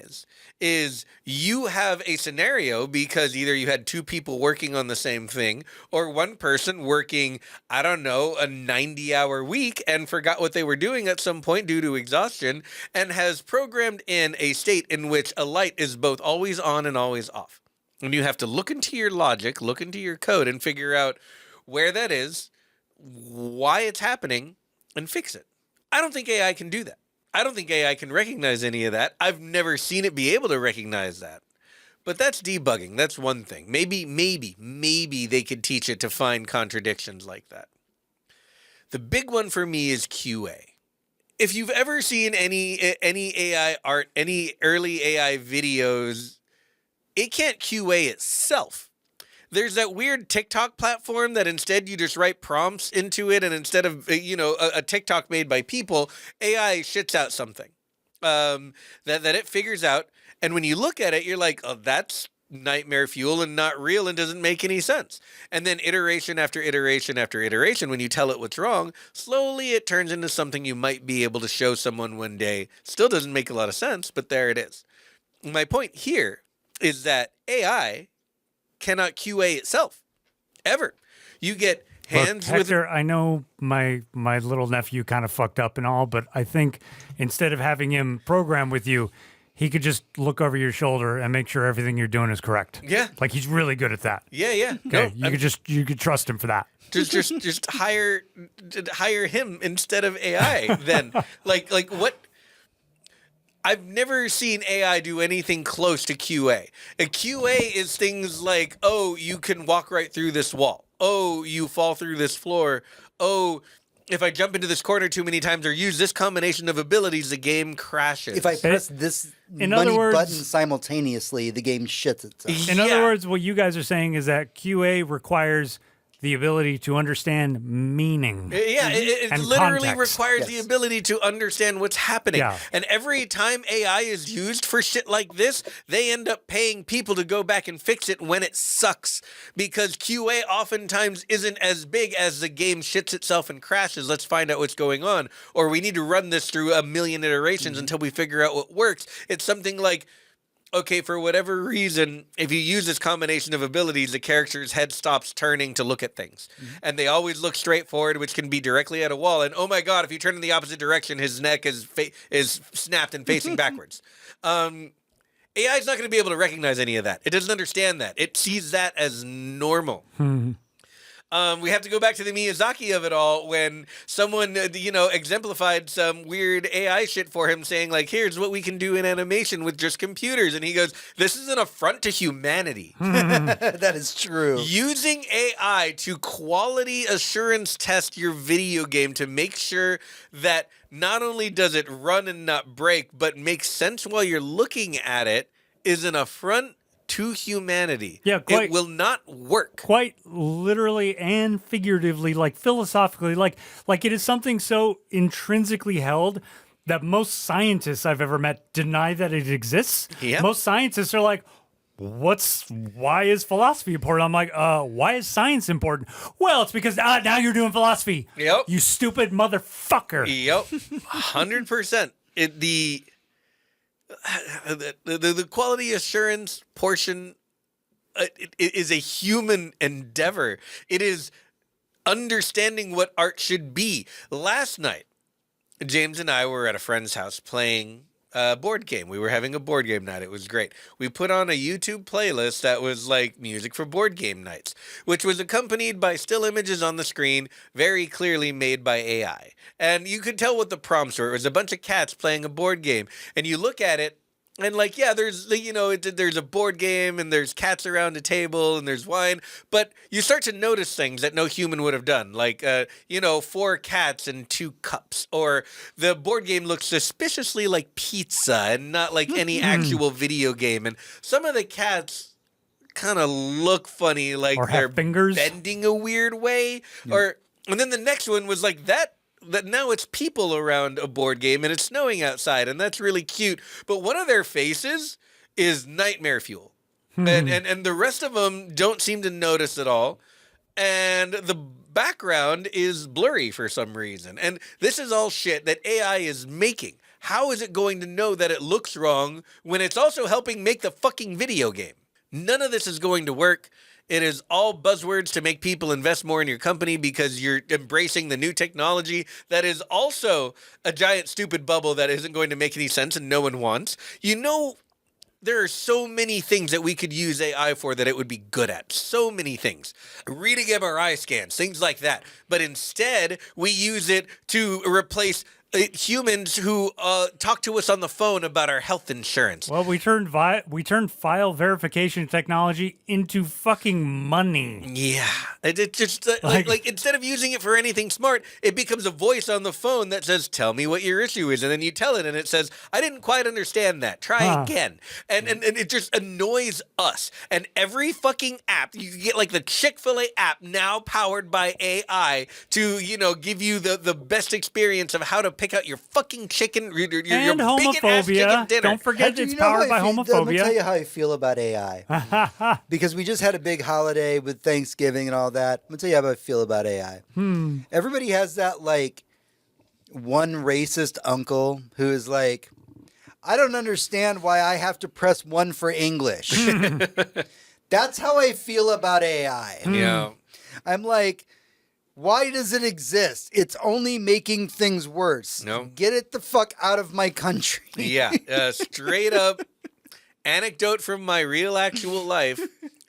is you have a scenario because either you had two people working on the same thing or one person working, I don't know, a 90-hour week and forgot what they were doing at some point due to exhaustion and has programmed in a state in which a light is both always on and always off. And you have to look into your logic, look into your code, and figure out where that is, why it's happening, and fix it. I don't think AI can do that. I don't think AI can recognize any of that. I've never seen it be able to recognize that. But that's debugging. That's one thing. Maybe they could teach it to find contradictions like that. The big one for me is QA. If you've ever seen any AI art, any early AI videos, it can't QA itself. There's that weird TikTok platform that instead you just write prompts into it, and instead of a TikTok made by people, AI shits out something that it figures out. And when you look at it, you're like, oh, that's nightmare fuel and not real and doesn't make any sense. And then iteration after iteration after iteration, when you tell it what's wrong, slowly it turns into something you might be able to show someone one day. Still doesn't make a lot of sense, but there it is. My point here is that AI cannot QA itself, ever. You get hands Look, with Hector, I know my little nephew kind of fucked up and all, but I think instead of having him program with you, he could just look over your shoulder and make sure everything you're doing is correct. Yeah. Like he's really good at that. Yeah. Okay. No, You could trust him for that. just hire him instead of AI then. Like what I've never seen AI do anything close to QA. A QA is things like, oh, you can walk right through this wall. Oh, you fall through this floor. Oh, if I jump into this corner too many times or use this combination of abilities, the game crashes. If I press this in money other words, button simultaneously, the game shits itself. In other words, what you guys are saying is that QA requires the ability to understand meaning. Yeah, it and literally context. requires the Yes. ability to understand what's happening. Yeah. And every time AI is used for shit like this, they end up paying people to go back and fix it when it sucks. Because QA oftentimes isn't as big as the game shits itself and crashes. Let's find out what's going on. Or we need to run this through a million iterations until we figure out what works. It's something like, okay, for whatever reason, if you use this combination of abilities, the character's head stops turning to look at things. And they always look straight forward, which can be directly at a wall. And oh my God, if you turn in the opposite direction, his neck is snapped and facing backwards. AI is not going to be able to recognize any of that. It doesn't understand that. It sees that as normal. We have to go back to the Miyazaki of it all when someone, exemplified some weird AI shit for him saying like, here's what we can do in animation with just computers. And he goes, this is an affront to humanity. That is true. Using AI to quality assurance test your video game to make sure that not only does it run and not break, but makes sense while you're looking at it is an affront to humanity. Yeah, it will not work. Quite literally and figuratively, like philosophically, like it is something so intrinsically held that most scientists I've ever met deny that it exists. Yeah. Most scientists are like, why is philosophy important? I'm like, why is science important? Well, it's because now you're doing philosophy. Yep. You stupid motherfucker. Yep. 100%. The quality assurance portion it is a human endeavor. It is understanding what art should be. Last night, James and I were at a friend's house playing a board game. We were having a board game night. It was great. We put on a YouTube playlist that was like music for board game nights, which was accompanied by still images on the screen, very clearly made by AI. And you could tell what the prompts were. It was a bunch of cats playing a board game. And you look at it, and like, yeah, there's a board game and there's cats around a table and there's wine, but you start to notice things that no human would have done, like 4 cats and 2 cups, or the board game looks suspiciously like pizza and not like any actual video game, and some of the cats kind of look funny, like or they're have fingers bending a weird way, and then the next one was like that now it's people around a board game and it's snowing outside and that's really cute. But one of their faces is nightmare fuel. And the rest of them don't seem to notice at all. And the background is blurry for some reason. And this is all shit that AI is making. How is it going to know that it looks wrong when it's also helping make the fucking video game? None of this is going to work. It is all buzzwords to make people invest more in your company because you're embracing the new technology that is also a giant stupid bubble that isn't going to make any sense and no one wants. There are so many things that we could use AI for that it would be good at. So many things. Reading MRI scans, things like that. But instead, we use it to replace humans who talk to us on the phone about our health insurance. Well, we turned file verification technology into fucking money. Yeah, it just like instead of using it for anything smart, it becomes a voice on the phone that says, "Tell me what your issue is," and then you tell it, and it says, "I didn't quite understand that. Try again." And it just annoys us. And every fucking app, you get like the Chick-fil-A app now powered by AI to give you the best experience of how to pick out your fucking chicken, your and homophobia. Chicken dinner. Don't forget, it's powered by homophobia. Let me tell you how I feel about AI. Because we just had a big holiday with Thanksgiving and all that. I'm going to tell you how I feel about AI. Everybody has that, like, one racist uncle who is like, I don't understand why I have to press 1 for English. That's how I feel about AI. Yeah. I'm like, Why does it exist? It's only making things worse. No. Get it the fuck out of my country. Yeah, straight up anecdote from my real actual life.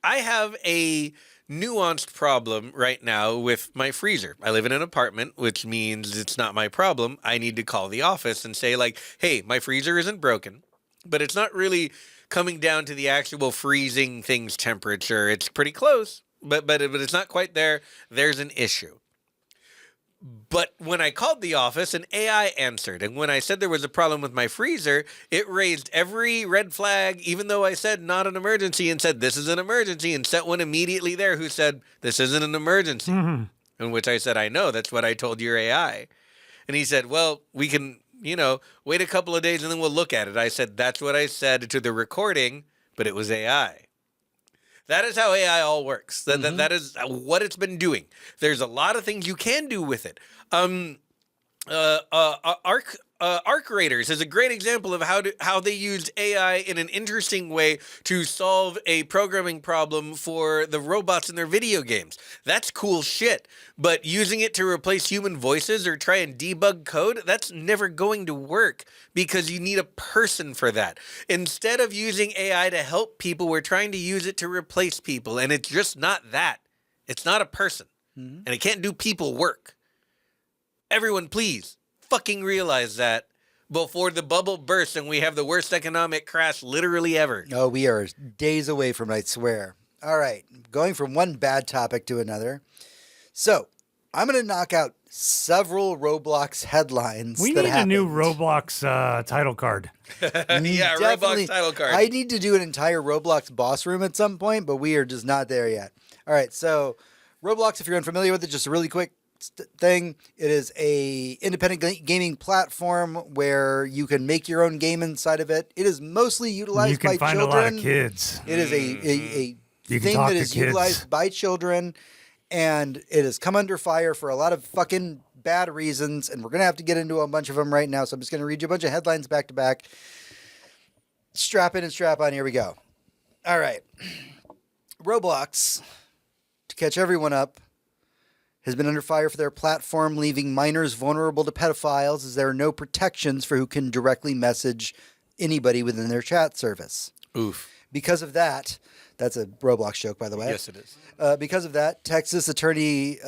I have a nuanced problem right now with my freezer. I live in an apartment, which means it's not my problem. I need to call the office and say, like, hey, my freezer isn't broken, but it's not really coming down to the actual freezing thing's temperature. It's pretty close, but it's not quite there. There's an issue. But when I called the office, an AI answered. And when I said there was a problem with my freezer, it raised every red flag, even though I said not an emergency, and said this is an emergency, and sent one immediately there who said this isn't an emergency. Mm-hmm. In which I said, I know, that's what I told your AI. And he said, well, we can, wait a couple of days and then we'll look at it. I said, that's what I said to the recording, but it was AI. That is how AI all works. That is what it's been doing. There's a lot of things you can do with it. Arc Raiders is a great example of how they used AI in an interesting way to solve a programming problem for the robots in their video games. That's cool shit. But using it to replace human voices or try and debug code, that's never going to work because you need a person for that. Instead of using AI to help people, we're trying to use it to replace people. And it's just not that. It's not a person. Mm-hmm. And it can't do people work. Everyone, please fucking realize that before the bubble bursts and we have the worst economic crash literally ever. Oh, we are days away from it, I swear. All right, going from one bad topic to another. So, I'm going to knock out several Roblox headlines. We need a new Roblox title card. Yeah, Roblox title card. I need to do an entire Roblox boss room at some point, but we are just not there yet. All right, so Roblox, if you're unfamiliar with it, just a really quick thing. It is a independent gaming platform where you can make your own game inside of it. It is mostly utilized by children. You can find a lot of kids. It is a thing that is utilized by children, and it has come under fire for a lot of fucking bad reasons, and we're going to have to get into a bunch of them right now, so I'm just going to read you a bunch of headlines back to back. Strap in and strap on. Here we go. All right. Roblox, to catch everyone up, has been under fire for their platform, leaving minors vulnerable to pedophiles as there are no protections for who can directly message anybody within their chat service. Oof. Because of that, that's a Roblox joke, by the way. Yes, it is. Because of that, Texas Attorney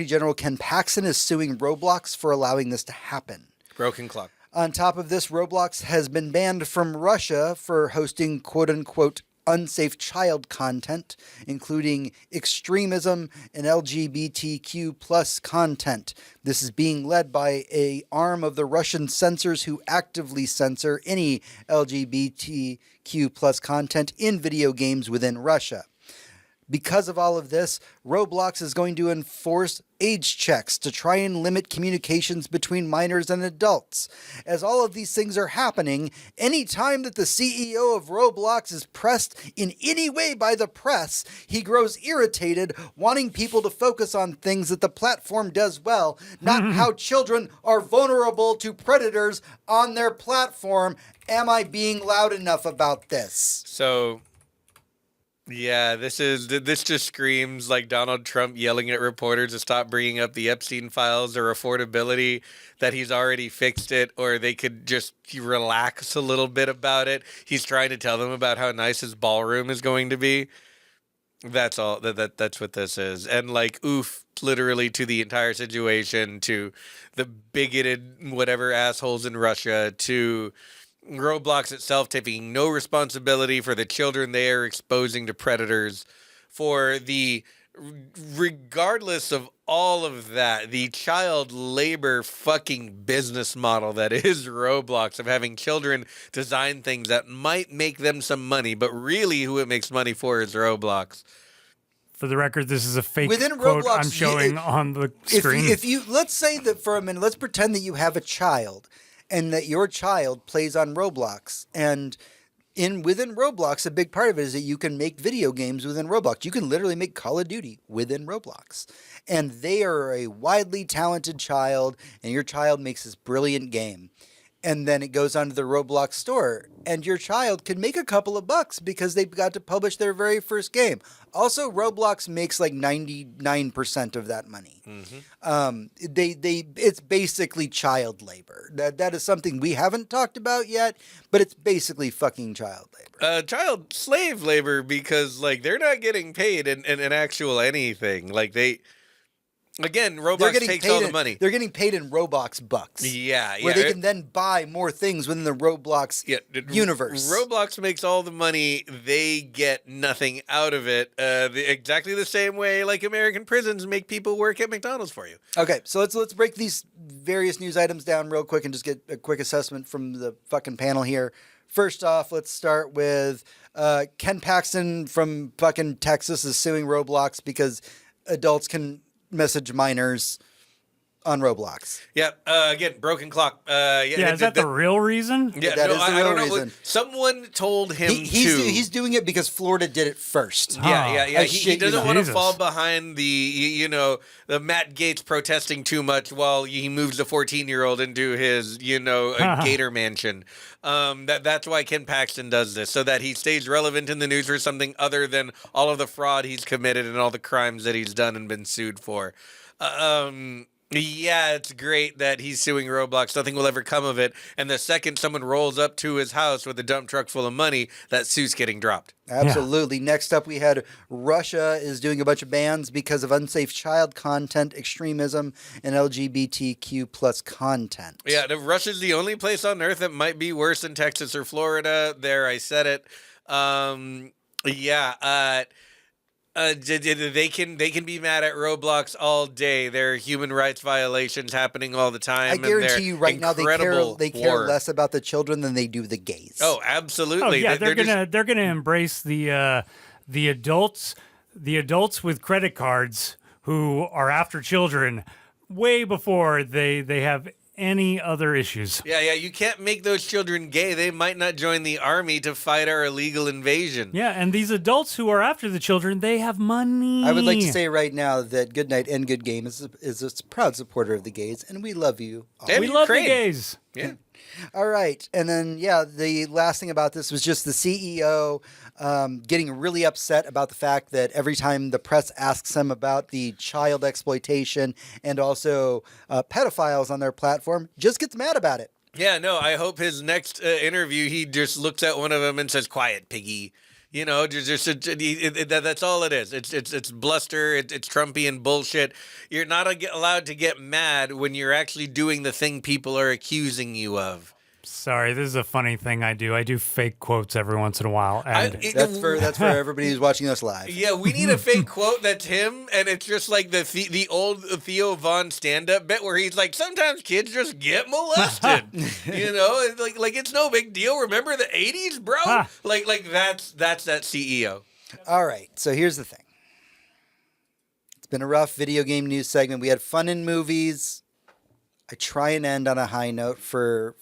General Ken Paxton is suing Roblox for allowing this to happen. Broken clock. On top of this, Roblox has been banned from Russia for hosting quote-unquote unsafe child content, including extremism and LGBTQ plus content. This is being led by an arm of the Russian censors who actively censor any LGBTQ plus content in video games within Russia. Because of all of this, Roblox is going to enforce age checks to try and limit communications between minors and adults. As all of these things are happening, any time that the CEO of Roblox is pressed in any way by the press, he grows irritated, wanting people to focus on things that the platform does well, not how children are vulnerable to predators on their platform. Am I being loud enough about this? So... yeah, this just screams like Donald Trump yelling at reporters to stop bringing up the Epstein files or affordability, that he's already fixed it, or they could just relax a little bit about it. He's trying to tell them about how nice his ballroom is going to be. That's all. That's what this is. And like, oof, literally to the entire situation, to the bigoted whatever assholes in Russia, to Roblox itself taking no responsibility for the children they are exposing to predators, for the, regardless of all of that, the child labor fucking business model that is Roblox, of having children design things that might make them some money, but really who it makes money for is Roblox. For the record, this is a fake Within quote Roblox, I'm showing on the screen. If you let's say that for a minute, let's pretend that you have a child and that your child plays on Roblox. And within Roblox, a big part of it is that you can make video games within Roblox. You can literally make Call of Duty within Roblox. And they are a widely talented child, and your child makes this brilliant game. and then it goes onto the Roblox store, and your child can make a couple of bucks because they got to publish their very first game. Also, Roblox makes like 99% of that money. It's basically child labor. That is something we haven't talked about yet, but it's basically fucking child labor. Child slave labor, because like they're not getting paid in actual anything. Like again, Roblox takes all the money. They're getting paid in Roblox bucks. Yeah. Where they can then buy more things within the Roblox universe. Roblox makes all the money. They get nothing out of it. Exactly the same way like American prisons make people work at McDonald's for you. Okay, so let's break these various news items down real quick and just get a quick assessment from the fucking panel here. First off, let's start with Ken Paxton from fucking Texas is suing Roblox because adults can message minors on Roblox. Yeah. Again, broken clock. Is that the real reason? Yeah, that is the real I don't know. reason. Someone told him he's doing it because Florida did it first. Yeah. He doesn't want to Jesus. fall behind the Matt Gaetz protesting too much while he moves the 14-year-old into his gator mansion. That's why Ken Paxton does this, so that he stays relevant in the news for something other than all of the fraud he's committed and all the crimes that he's done and been sued for. Yeah, it's great that he's suing Roblox. Nothing will ever come of it. And the second someone rolls up to his house with a dump truck full of money, that suit's getting dropped. Absolutely. Yeah. Next up, we had Russia is doing a bunch of bans because of unsafe child content, extremism, and LGBTQ plus content. Yeah, Russia's the only place on earth that might be worse than Texas or Florida. There, I said it. They can be mad at Roblox all day. There are human rights violations happening all the time. I guarantee you right now they care less about the children than they do the gays. Oh, absolutely. Oh, yeah, they're gonna embrace the adults with credit cards who are after children way before they have any other issues. Yeah, you can't make those children gay. They might not join the army to fight our illegal invasion. Yeah, and these adults who are after the children, they have money. I would like to say right now that Goodnight and Good Game is a proud supporter of the gays, and we love you all. We love the gays. Yeah. All right. And then, the last thing about this was just the CEO getting really upset about the fact that every time the press asks him about the child exploitation and also pedophiles on their platform, just gets mad about it. Yeah, no, I hope his next interview, he just looks at one of them and says, "Quiet, piggy." That's all it is. It's bluster. It's Trumpian bullshit. You're not allowed to get mad when you're actually doing the thing people are accusing you of. Sorry, this is a funny thing I do. I do fake quotes every once in a while. And that's for everybody who's watching us live. Yeah, we need a fake quote that's him, and it's just like the old Theo Von stand-up bit where he's like, sometimes kids just get molested. Like it's no big deal. Remember the 80s, bro? Like that's that CEO. All right, so here's the thing. It's been a rough video game news segment. We had fun in movies. I try and end on a high note for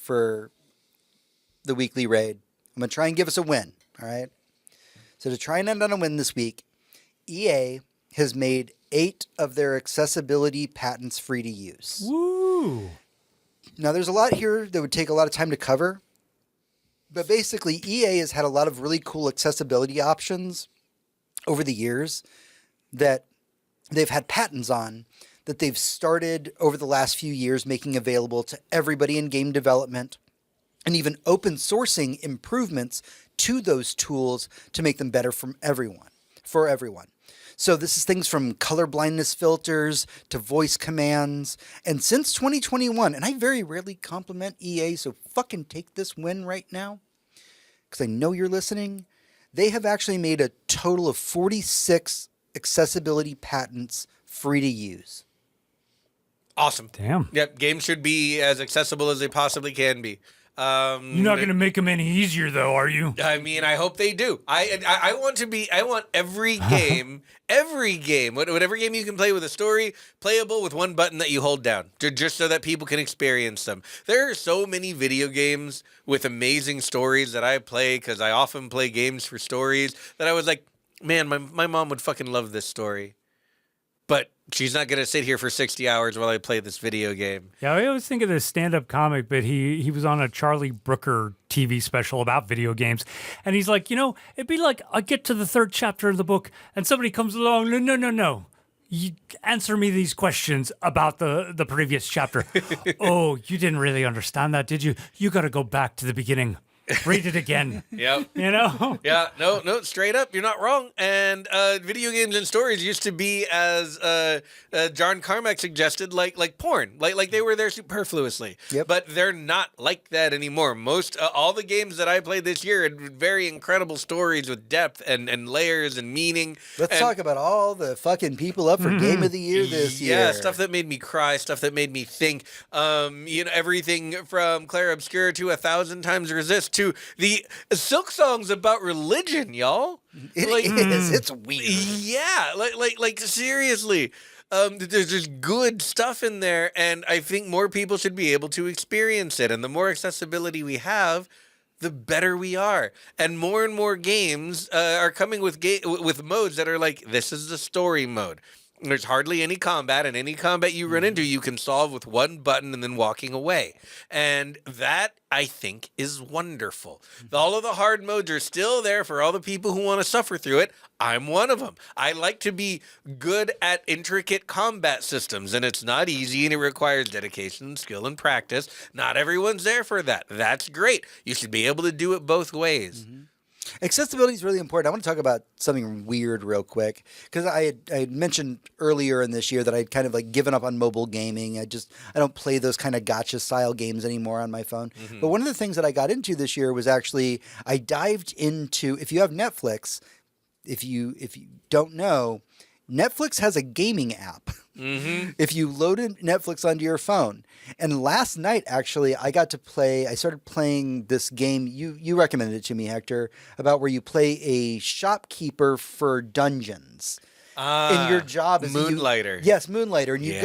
the weekly raid. I'm going to try and give us a win, all right? So to try and end on a win this week, EA has made 8 of their accessibility patents free to use. Woo! Now, there's a lot here that would take a lot of time to cover, but basically EA has had a lot of really cool accessibility options over the years that they've had patents on that they've started over the last few years making available to everybody in game development, and even open sourcing improvements to those tools to make them better for everyone. So this is things from color blindness filters to voice commands. And since 2021, and I very rarely compliment EA, so fucking take this win right now, because I know you're listening, they have actually made a total of 46 accessibility patents free to use. Awesome. Damn. Yep, games should be as accessible as they possibly can be. You're not going to make them any easier, though, are you? I mean, I hope they do. I want every game, whatever game you can play with a story, playable with one button that you hold down, just so that people can experience them. There are so many video games with amazing stories that I play, because I often play games for stories, that I was like, man, my mom would fucking love this story. but she's not going to sit here for 60 hours while I play this video game. Yeah, I always think of this stand-up comic, but he was on a Charlie Brooker TV special about video games. And he's like, it'd be like I get to the 3rd chapter of the book and somebody comes along, no. You answer me these questions about the previous chapter. Oh, you didn't really understand that, did you? You got to go back to the beginning. Read it again. Yep. Yeah, no, straight up, you're not wrong. And video games and stories used to be, as John Carmack suggested, like porn. Like they were there superfluously. Yep. But they're not like that anymore. Most all the games that I played this year had very incredible stories with depth and layers and meaning. Let's talk about all the fucking people up for Game of the Year this year. Yeah, stuff that made me cry, stuff that made me think. Everything from Clair Obscura to 1,000 Times Resist to the Silk songs about religion, y'all. It is. It's weird. Yeah, like seriously. There's just good stuff in there, and I think more people should be able to experience it. And the more accessibility we have, the better we are. And more games are coming with modes that are like, this is the story mode. There's hardly any combat, and any combat you run into, you can solve with one button and then walking away. And that, I think, is wonderful. All of the hard modes are still there for all the people who want to suffer through it. I'm one of them. I like to be good at intricate combat systems, and it's not easy, and it requires dedication, skill, and practice. Not everyone's there for that. That's great. You should be able to do it both ways. Mm-hmm. Accessibility is really important. I want to talk about something weird real quick, because I had mentioned earlier in this year that I'd kind of like given up on mobile gaming. I don't play those kind of gotcha style games anymore on my phone. Mm-hmm. But one of the things that I got into this year was actually I dived into, if you have Netflix, if you don't know, Netflix has a gaming app. Mm-hmm. If you loaded Netflix onto your phone. And last night, actually, I started playing this game. You recommended it to me, Hector, about where you play a shopkeeper for dungeons. And your job is Moonlighter. Yes, Moonlighter. And you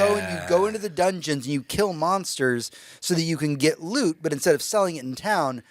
go into the dungeons and you kill monsters so that you can get loot, but instead of selling it in town,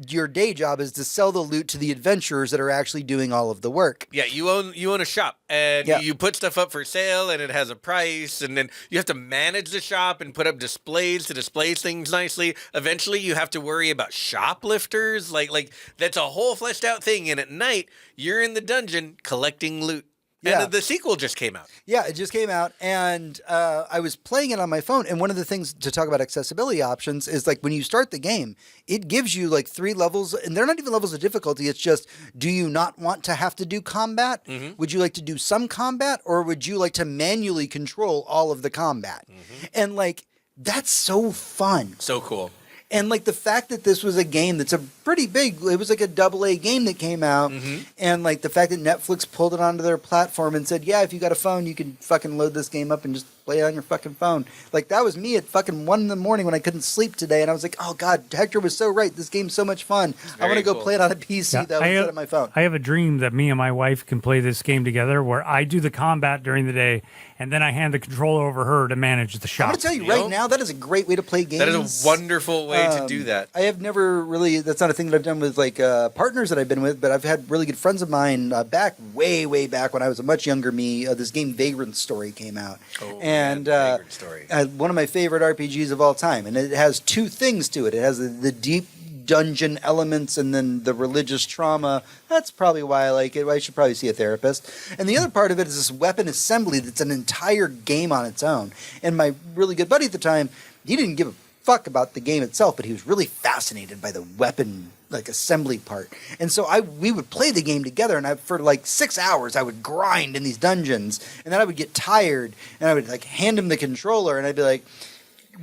your day job is to sell the loot to the adventurers that are actually doing all of the work. Yeah, you own a shop, and you put stuff up for sale, and it has a price, and then you have to manage the shop and put up displays to display things nicely. Eventually, you have to worry about shoplifters. Like that's a whole fleshed out thing. And at night, you're in the dungeon collecting loot. Yeah. And the sequel just came out. Yeah, it just came out, and I was playing it on my phone. And one of the things to talk about accessibility options is like when you start the game, it gives you like 3 levels, and they're not even levels of difficulty. It's just, do you not want to have to do combat? Mm-hmm. Would you like to do some combat, or would you like to manually control all of the combat? Mm-hmm. And like, that's so fun. So cool. And like the fact that this was a game that's a pretty big, it was like a AA game that came out. Mm-hmm. And like the fact that Netflix pulled it onto their platform and said, yeah, if you got a phone, you can fucking load this game up and just play it on your fucking phone. Like that was me at fucking 1 a.m. when I couldn't sleep today. And I was like, oh God, Hector was so right. This game's so much fun. I want to go play it on a PC though instead of my phone. I have a dream that me and my wife can play this game together where I do the combat during the day and then I hand the controller over her to manage the shop. I'm going to tell you right now, that is a great way to play games. That is a wonderful way to do that. I have never really, that's not a thing that I've done with like partners that I've been with, but I've had really good friends of mine back, way back when I was a much younger me. This game Vagrant Story came out. Oh, and Vagrant Story. One of my favorite RPGs of all time. And it has 2 things to it. It has the deep dungeon elements and then the religious trauma. That's probably why I like it. I should probably see a therapist. And the other part of it is this weapon assembly that's an entire game on its own. And my really good buddy at the time, he didn't give a fuck about the game itself, but he was really fascinated by the weapon like assembly part. And so we would play the game together, and for like 6 hours I would grind in these dungeons, and then I would get tired and I would like hand him the controller and I'd be like,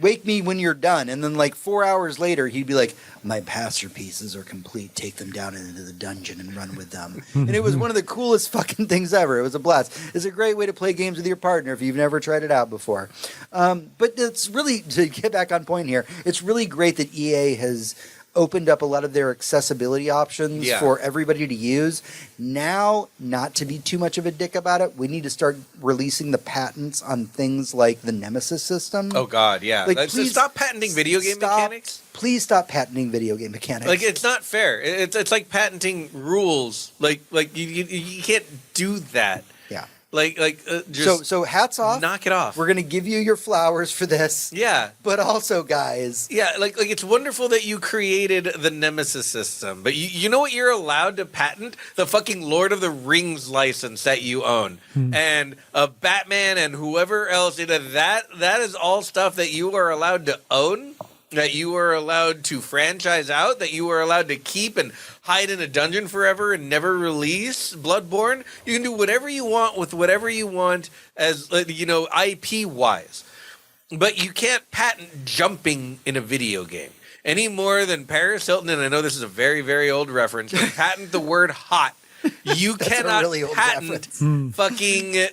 wake me when you're done. And then like 4 hours later he'd be like, my masterpieces are complete, take them down into the dungeon and run with them. And it was one of the coolest fucking things ever. It was a blast. It's a great way to play games with your partner if you've never tried it out before. But it's really, to get back on point here, it's really great that EA has opened up a lot of their accessibility options for everybody to use. Now, not to be too much of a dick about it, we need to start releasing the patents on things like the Nemesis system. Oh God, yeah. Like, please stop patenting video game mechanics. Please stop patenting video game mechanics. Like, it's not fair. It's like patenting rules. Like you can't do that. Yeah. Just so hats off. knock it off. We're gonna give you your flowers for this. Yeah. But also, guys. Yeah, like it's wonderful that you created the Nemesis system, but you know what you're allowed to patent? The fucking Lord of the Rings license that you own. And Batman and whoever else, that is all stuff that you are allowed to own, that you are allowed to franchise out, that you are allowed to keep and hide in a dungeon forever and never release. Bloodborne, you can do whatever you want with whatever you want as, IP wise. But you can't patent jumping in a video game any more than Paris Hilton, and I know this is a very, very old reference, can patent the word hot. You cannot really old patent fucking,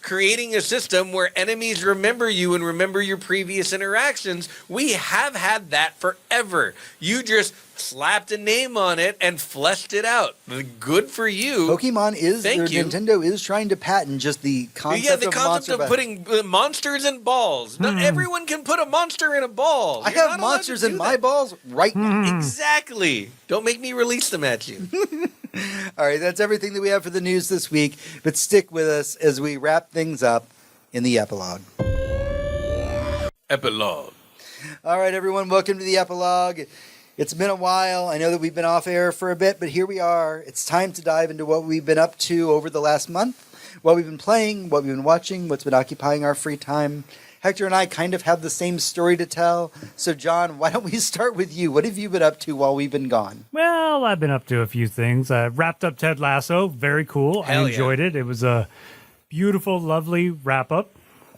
creating a system where enemies remember you and remember your previous interactions. We have had that forever. You just slapped a name on it and fleshed it out. Good for you. Pokemon is, Nintendo is trying to patent just the concept of monster of putting monsters in balls. Not everyone can put a monster in a ball. I have monsters in my balls right now. Exactly. Don't make me release them at you. All right, that's everything that we have for the news this week. But stick with us as we wrap things up in the epilogue. Epilogue. All right, everyone, welcome to the epilogue. It's been a while. I know that we've been off air for a bit, but here we are. It's time to dive into what we've been up to over the last month, what we've been playing, what we've been watching, what's been occupying our free time. Hector and I kind of have the same story to tell. So, John, why don't we start with you? What have you been up to while we've been gone? Well, I've been up to a few things. I wrapped up Ted Lasso. Very cool. Hell I enjoyed it. It was a beautiful, lovely wrap-up.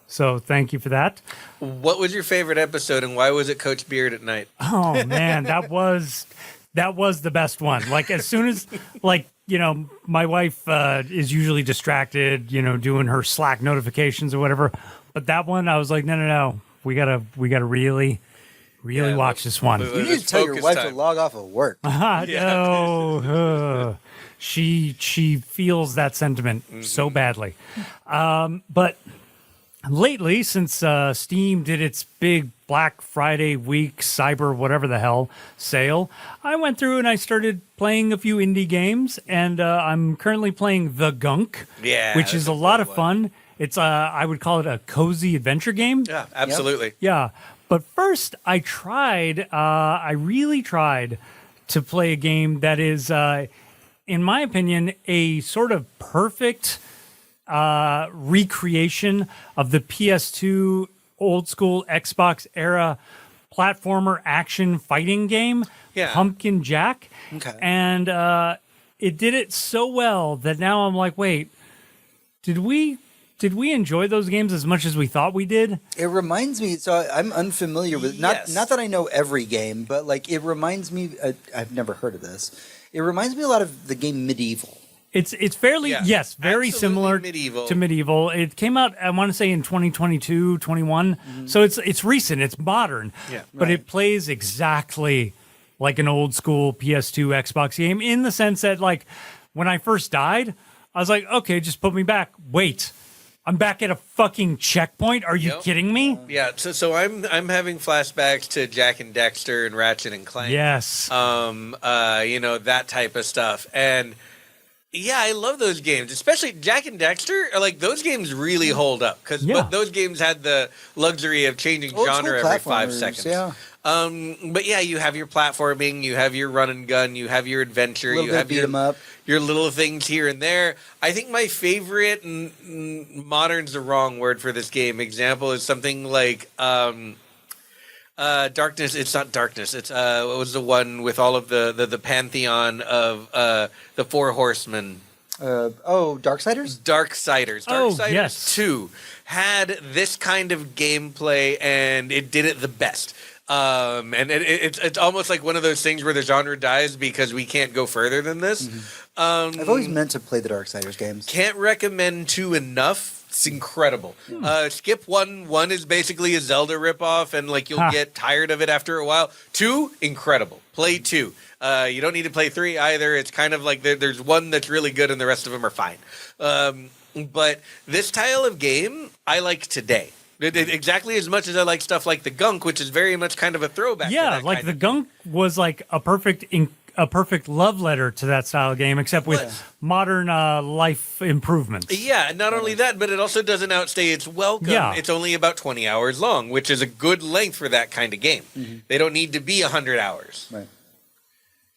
So thank you for that. What was your favorite episode, and why was it Coach Beard at night? Oh, man, that was the best one. Like, as soon as, my wife is usually distracted, doing her Slack notifications or whatever. But that one, I was like, no. We gotta really watch this one. You need to tell your wife to log off of work. She feels that sentiment so badly. But lately, since Steam did its big Black Friday week, cyber whatever the hell sale, I went through and I started playing a few indie games, and I'm currently playing The Gunk, which is a lot of fun. It's I would call it a cozy adventure game. Yeah, absolutely. Yep. Yeah. But first, I really tried to play a game that is, in my opinion, a sort of perfect recreation of the PS2 old school Xbox era platformer action fighting game, Pumpkin Jack. Okay. And it did it so well that now I'm like, wait, did we enjoy those games as much as we thought we did? It reminds me, so I'm unfamiliar with, not that I know every game, but like it reminds me, I've never heard of this. It reminds me a lot of the game Medieval. It's fairly, very similar to Medieval. It came out, I want to say, in 2022, 21. So it's recent, it's modern. Yeah, but it plays exactly like an old school PS2 Xbox game in the sense that, like, when I first died, I was like, okay, just put me back. Wait, I'm back at a fucking checkpoint? Are you kidding me? Yeah, so I'm having flashbacks to Jack and Dexter and Ratchet and Clank. Yes. That type of stuff. And yeah, I love those games, especially Jack and Dexter. Like, those games really hold up because those games had the luxury of changing genre every 5 seconds. Yeah. But yeah, you have your platforming, you have your run and gun, you have your adventure, you have beat 'em up. Your little things here and there. I think my favorite, modern's the wrong word for this game, example is something like Darkness. It's not Darkness. It's what was the one with all of the pantheon of the Four Horsemen? Darksiders? Darksiders. Darksiders 2 had this kind of gameplay, and it did it the best. And it's almost like one of those things where the genre dies because we can't go further than this. I've always meant to play the Darksiders games. Can't recommend 2 enough. It's incredible. Skip 1. 1 is basically a Zelda ripoff, and like you'll get tired of it after a while. 2, incredible. Play 2. You don't need to play 3 either. It's kind of like there's one that's really good, and the rest of them are fine. But this style of game, I like today. Exactly as much as I like stuff like The Gunk, which is very much kind of a throwback. Yeah, like The Gunk was like a perfect a perfect love letter to that style of game, except with modern life improvements. Yeah, not only that, but it also doesn't outstay its welcome. Yeah. It's only about 20 hours long, which is a good length for that kind of game. They don't need to be 100 hours. Right.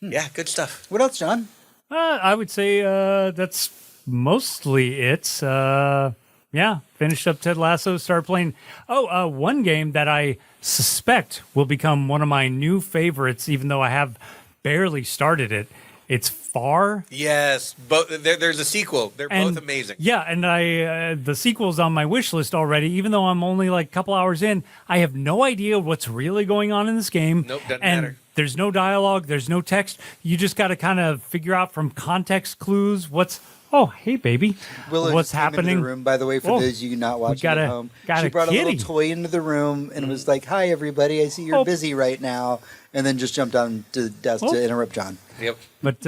Yeah, good stuff. What else, John? I would say that's mostly it. Finished up Ted Lasso, started playing. One game that I suspect will become one of my new favorites, even though I have barely started it. It's Far. Yes, there's a sequel. They're both amazing. Yeah, and the sequel's on my wish list already, even though I'm only like a couple hours in. I have no idea what's really going on in this game. Nope, doesn't and matter. There's no dialogue, there's no text. You just got to kind of figure out from context clues what's hey baby, Willow what's just came into happening. the room, by the way, for those of you not watching at home. She brought a little toy into the room and was like, "Hi, everybody. I see you're busy right now," and then just jumped on to the desk to interrupt John. Yep. But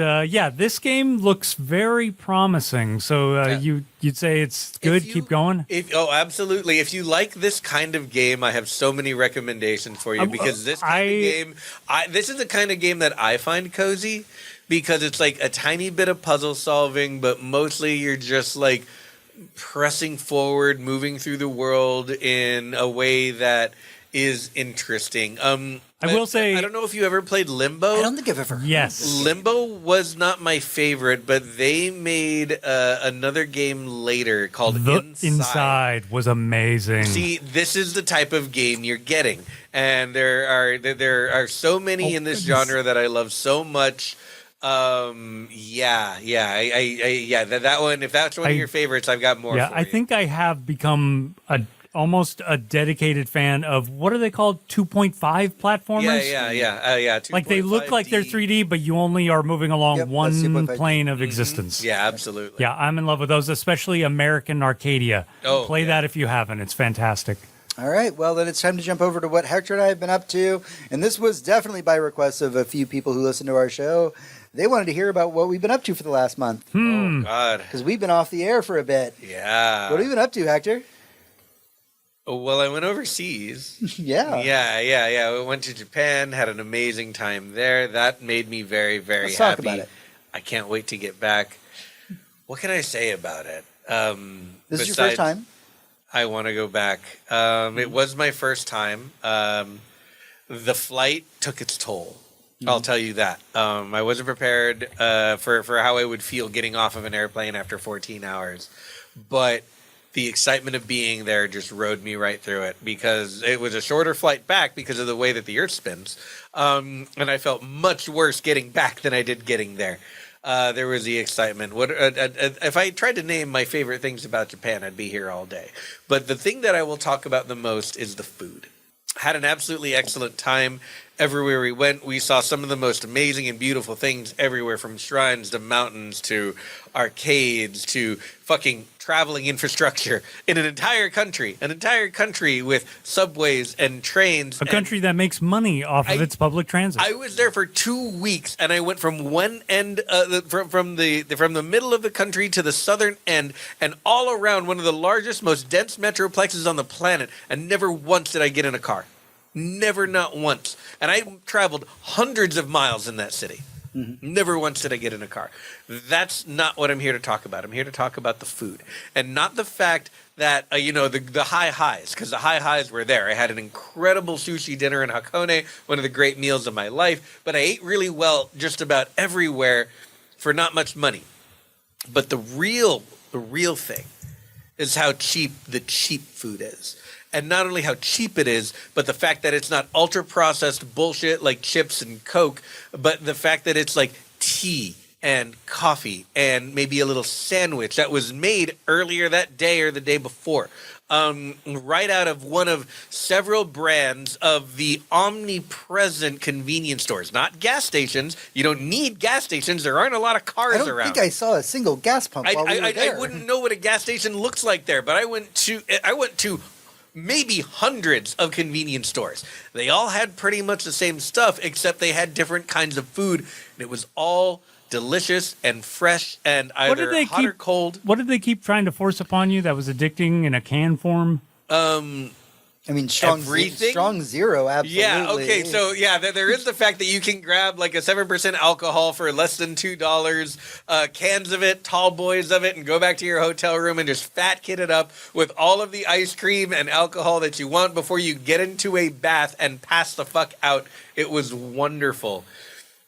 this game looks very promising. So you'd say it's good. Keep going. Absolutely. If you like this kind of game, I have so many recommendations for you because this kind of game, this is the kind of game that I find cozy because it's like a tiny bit of puzzle solving, but mostly you're just like pressing forward, moving through the world in a way that is interesting. I will say, I don't know if you ever played Limbo. I don't think I've ever. Yes. Limbo was not my favorite, but they made another game later called Inside was amazing. See, this is the type of game you're getting, and there are so many in this genre that I love so much. That one. If that's one of your favorites, I've got more. Yeah, for I you. think I have become almost a dedicated fan of what are they called? 2.5 platformers? Yeah. Like they look like they're 3D, but you only are moving along one plane of existence. Yeah, absolutely. Yeah, I'm in love with those, especially American Arcadia. Play that if you haven't. It's fantastic. All right, well, then it's time to jump over to what Hector and I have been up to. And this was definitely by request of a few people who listen to our show. They wanted to hear about what we've been up to for the last month. Oh, God. Because we've been off the air for a bit. Yeah. What have you been up to, Hector? Well, I went overseas. Yeah. Yeah. I went to Japan, had an amazing time there. That made me very, very Let's happy. talk about it. I can't wait to get back. What can I say about it? This is your first time? I want to go back. It was my first time. The flight took its toll. I'll tell you that. I wasn't prepared for how I would feel getting off of an airplane after 14 hours. But the excitement of being there just rode me right through it because it was a shorter flight back because of the way that the Earth spins. And I felt much worse getting back than I did getting there. There was the excitement. If I tried to name my favorite things about Japan, I'd be here all day. But the thing that I will talk about the most is the food. Had an absolutely excellent time. Everywhere we went, we saw some of the most amazing and beautiful things everywhere, from shrines to mountains to arcades to fucking traveling infrastructure in an entire country with subways and trains. A country that makes money off of its public transit. I was there for 2 weeks, and I went from one end, from the middle of the country to the southern end, and all around one of the largest, most dense metroplexes on the planet, and never once did I get in a car. Never, not once. And I traveled hundreds of miles in that city. Never once did I get in a car. That's not what I'm here to talk about. I'm here to talk about the food. And not the fact that, the high highs, because the high highs were there. I had an incredible sushi dinner in Hakone, one of the great meals of my life. But I ate really well just about everywhere for not much money. But the real thing is how cheap the cheap food is. And not only how cheap it is, but the fact that it's not ultra-processed bullshit like chips and Coke, but the fact that it's like tea and coffee and maybe a little sandwich that was made earlier that day or the day before. Right out of one of several brands of the omnipresent convenience stores. Not gas stations. You don't need gas stations. There aren't a lot of cars around. I don't think I saw a single gas pump while we were there. I wouldn't know what a gas station looks like there, but I went to maybe hundreds of convenience stores. They all had pretty much the same stuff, except they had different kinds of food, and it was all delicious and fresh and either hot or cold. What did they keep trying to force upon you that was addicting in a can form? I mean, strong zero, absolutely. Yeah, okay, so there is the fact that you can grab like a 7% alcohol for less than $2, cans of it, tall boys of it, and go back to your hotel room and just fat kid it up with all of the ice cream and alcohol that you want before you get into a bath and pass the fuck out. It was wonderful.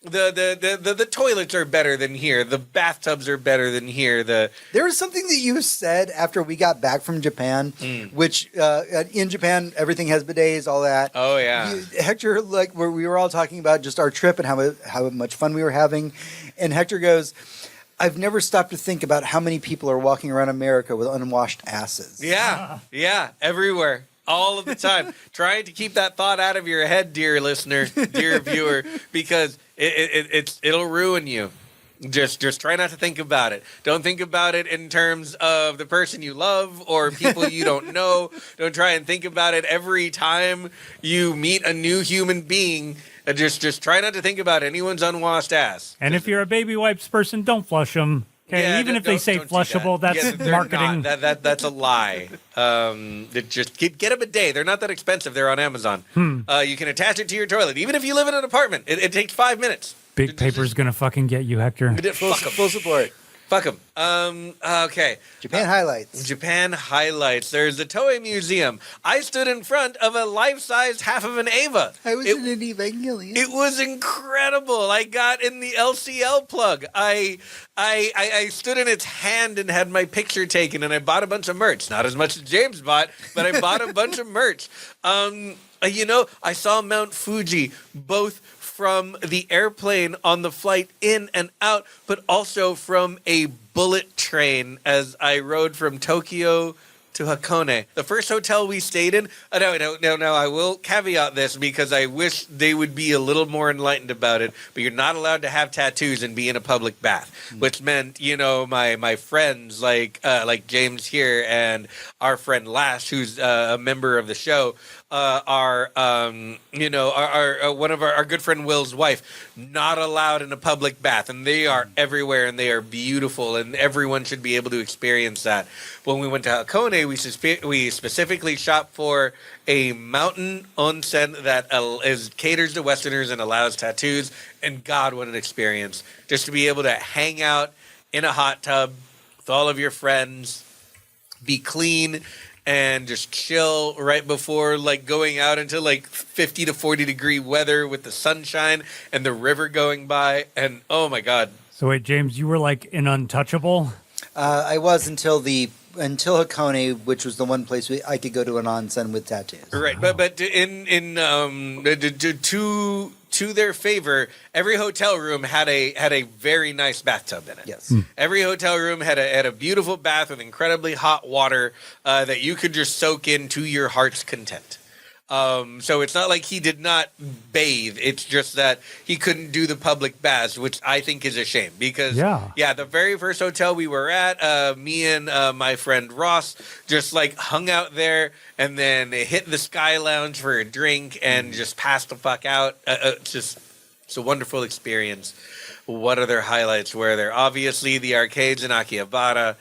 The toilets are better than here. The bathtubs are better than here. There was something that you said after we got back from Japan, which in Japan everything has bidets, all that. Oh yeah, Hector, like where we were all talking about just our trip and how much fun we were having, and Hector goes, "I've never stopped to think about how many people are walking around America with unwashed asses." Yeah, everywhere. All of the time. Trying to keep that thought out of your head, dear listener, dear viewer, because it'll ruin you. Just try not to think about it. Don't think about it in terms of the person you love or people you don't know. Don't try and think about it every time you meet a new human being. Just try not to think about anyone's unwashed ass. And if you're a baby wipes person, don't flush them. Okay, yeah, even if they say flushable, that's marketing. That's a lie. Just get a bidet. They're not that expensive. They're on Amazon. You can attach it to your toilet. Even if you live in an apartment, it takes 5 minutes. Big Paper's going to fucking get you, Hector. Full support. Fuck them. Okay. Japan highlights. Japan highlights. There's the Toei Museum. I stood in front of a life-sized half of an Eva. I was in an Evangelion. It was incredible. I got in the LCL plug. I stood in its hand and had my picture taken, and I bought a bunch of merch. Not as much as James bought, but I bought a bunch of merch. I saw Mount Fuji both from the airplane on the flight in and out, but also from a bullet train as I rode from Tokyo to Hakone. The first hotel we stayed in, no, I will caveat this because I wish they would be a little more enlightened about it, but you're not allowed to have tattoos and be in a public bath, which meant, my friends like James here and our friend Lash, who's a member of the show, our one of our good friend Will's wife, not allowed in a public bath, and they are everywhere and they are beautiful, and everyone should be able to experience that. When we went to Hakone, we specifically shopped for a mountain onsen that caters to Westerners and allows tattoos, and God, what an experience. Just to be able to hang out in a hot tub with all of your friends, be clean, and just chill right before going out into 50 to 40 degree weather with the sunshine and the river going by. And oh my God. So wait, James, you were an untouchable? I was until Hakone, which was the one place I could go to an onsen with tattoos. Right, but to their favor, every hotel room had a very nice bathtub in it. Yes, every hotel room had a beautiful bath with incredibly hot water that you could just soak in to your heart's content. So it's not like he did not bathe. It's just that he couldn't do the public baths, which I think is a shame because, the very first hotel we were at, me and my friend Ross just hung out there and then hit the Sky Lounge for a drink and just passed the fuck out. It's a wonderful experience. What other highlights were there? Obviously, the arcades in Akihabara.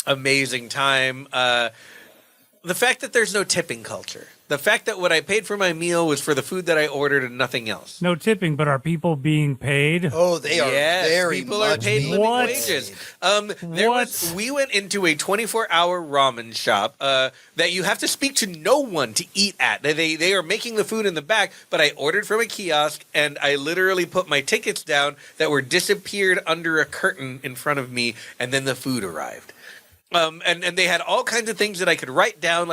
Amazing time. The fact that there's no tipping culture. The fact that what I paid for my meal was for the food that I ordered and nothing else. No tipping, but are people being paid? Oh, they are very people much are paid living wages. We went into a 24-hour ramen shop that you have to speak to no one to eat at. They are making the food in the back, but I ordered from a kiosk, and I literally put my tickets down that were disappeared under a curtain in front of me, and then the food arrived. And they had all kinds of things that I could write down,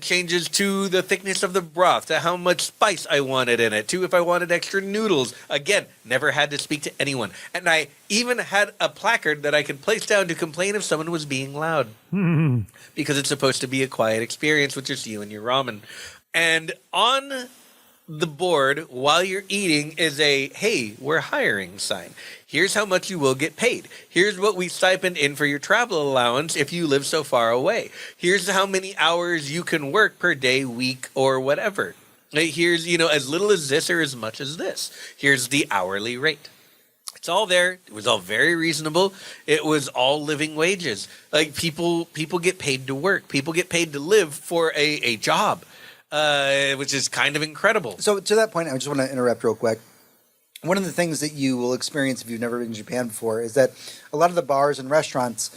changes to the thickness of the broth, to how much spice I wanted in it, to if I wanted extra noodles. Again, never had to speak to anyone. And I even had a placard that I could place down to complain if someone was being loud. Because it's supposed to be a quiet experience with just you and your ramen. And on the board while you're eating is a, hey, we're hiring sign. Here's how much you will get paid. Here's what we stipend in for your travel allowance if you live so far away. Here's how many hours you can work per day, week, or whatever. Here's, as little as this or as much as this. Here's the hourly rate. It's all there. It was all very reasonable. It was all living wages. Like people get paid to work. People get paid to live for a job, which is kind of incredible. So to that point, I just want to interrupt real quick. One of the things that you will experience if you've never been to Japan before is that a lot of the bars and restaurants,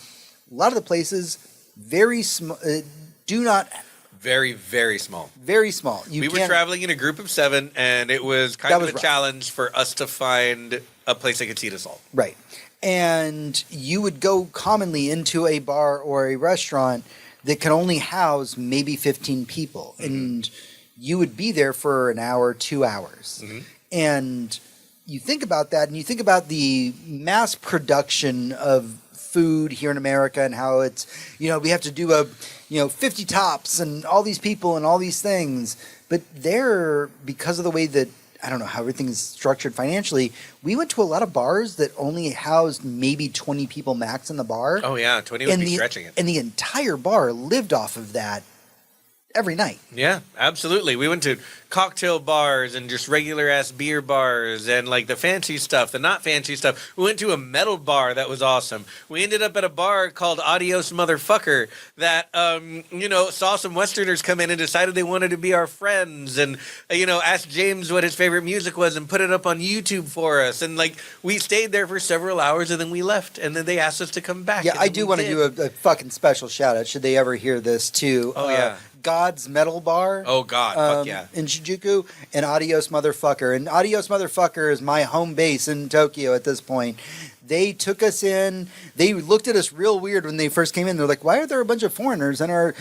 a lot of the places, very small, do not. Very, very small. Very small. We were traveling in a group of 7, and it was kind of a challenge for us to find a place that could seat us all. Right. And you would go commonly into a bar or a restaurant that can only house maybe 15 people. Mm-hmm. And you would be there for an hour, 2 hours. Mm-hmm. And you think about that, and you think about the mass production of food here in America and how it's, we have to do 50 tops and all these people and all these things. But there, because of the way that, I don't know how everything is structured financially, we went to a lot of bars that only housed maybe 20 people max in the bar. Oh, yeah, 20 would be stretching it. And the entire bar lived off of that every night. Yeah, absolutely. We went to cocktail bars and just regular ass beer bars and like the fancy stuff, the not fancy stuff. We went to a metal bar that was awesome. We ended up at a bar called Adios Motherfucker that, saw some Westerners come in and decided they wanted to be our friends and, asked James what his favorite music was and put it up on YouTube for us. And like we stayed there for several hours and then we left and then they asked us to come back. Yeah, I do want to do a fucking special shout out. Should they ever hear this too? Oh, yeah. God's Metal Bar. Oh, God. Fuck yeah. In Shinjuku, and Adios Motherfucker. And Adios Motherfucker is my home base in Tokyo at this point. They took us in. They looked at us real weird when they first came in. They're like, why are there a bunch of foreigners in our...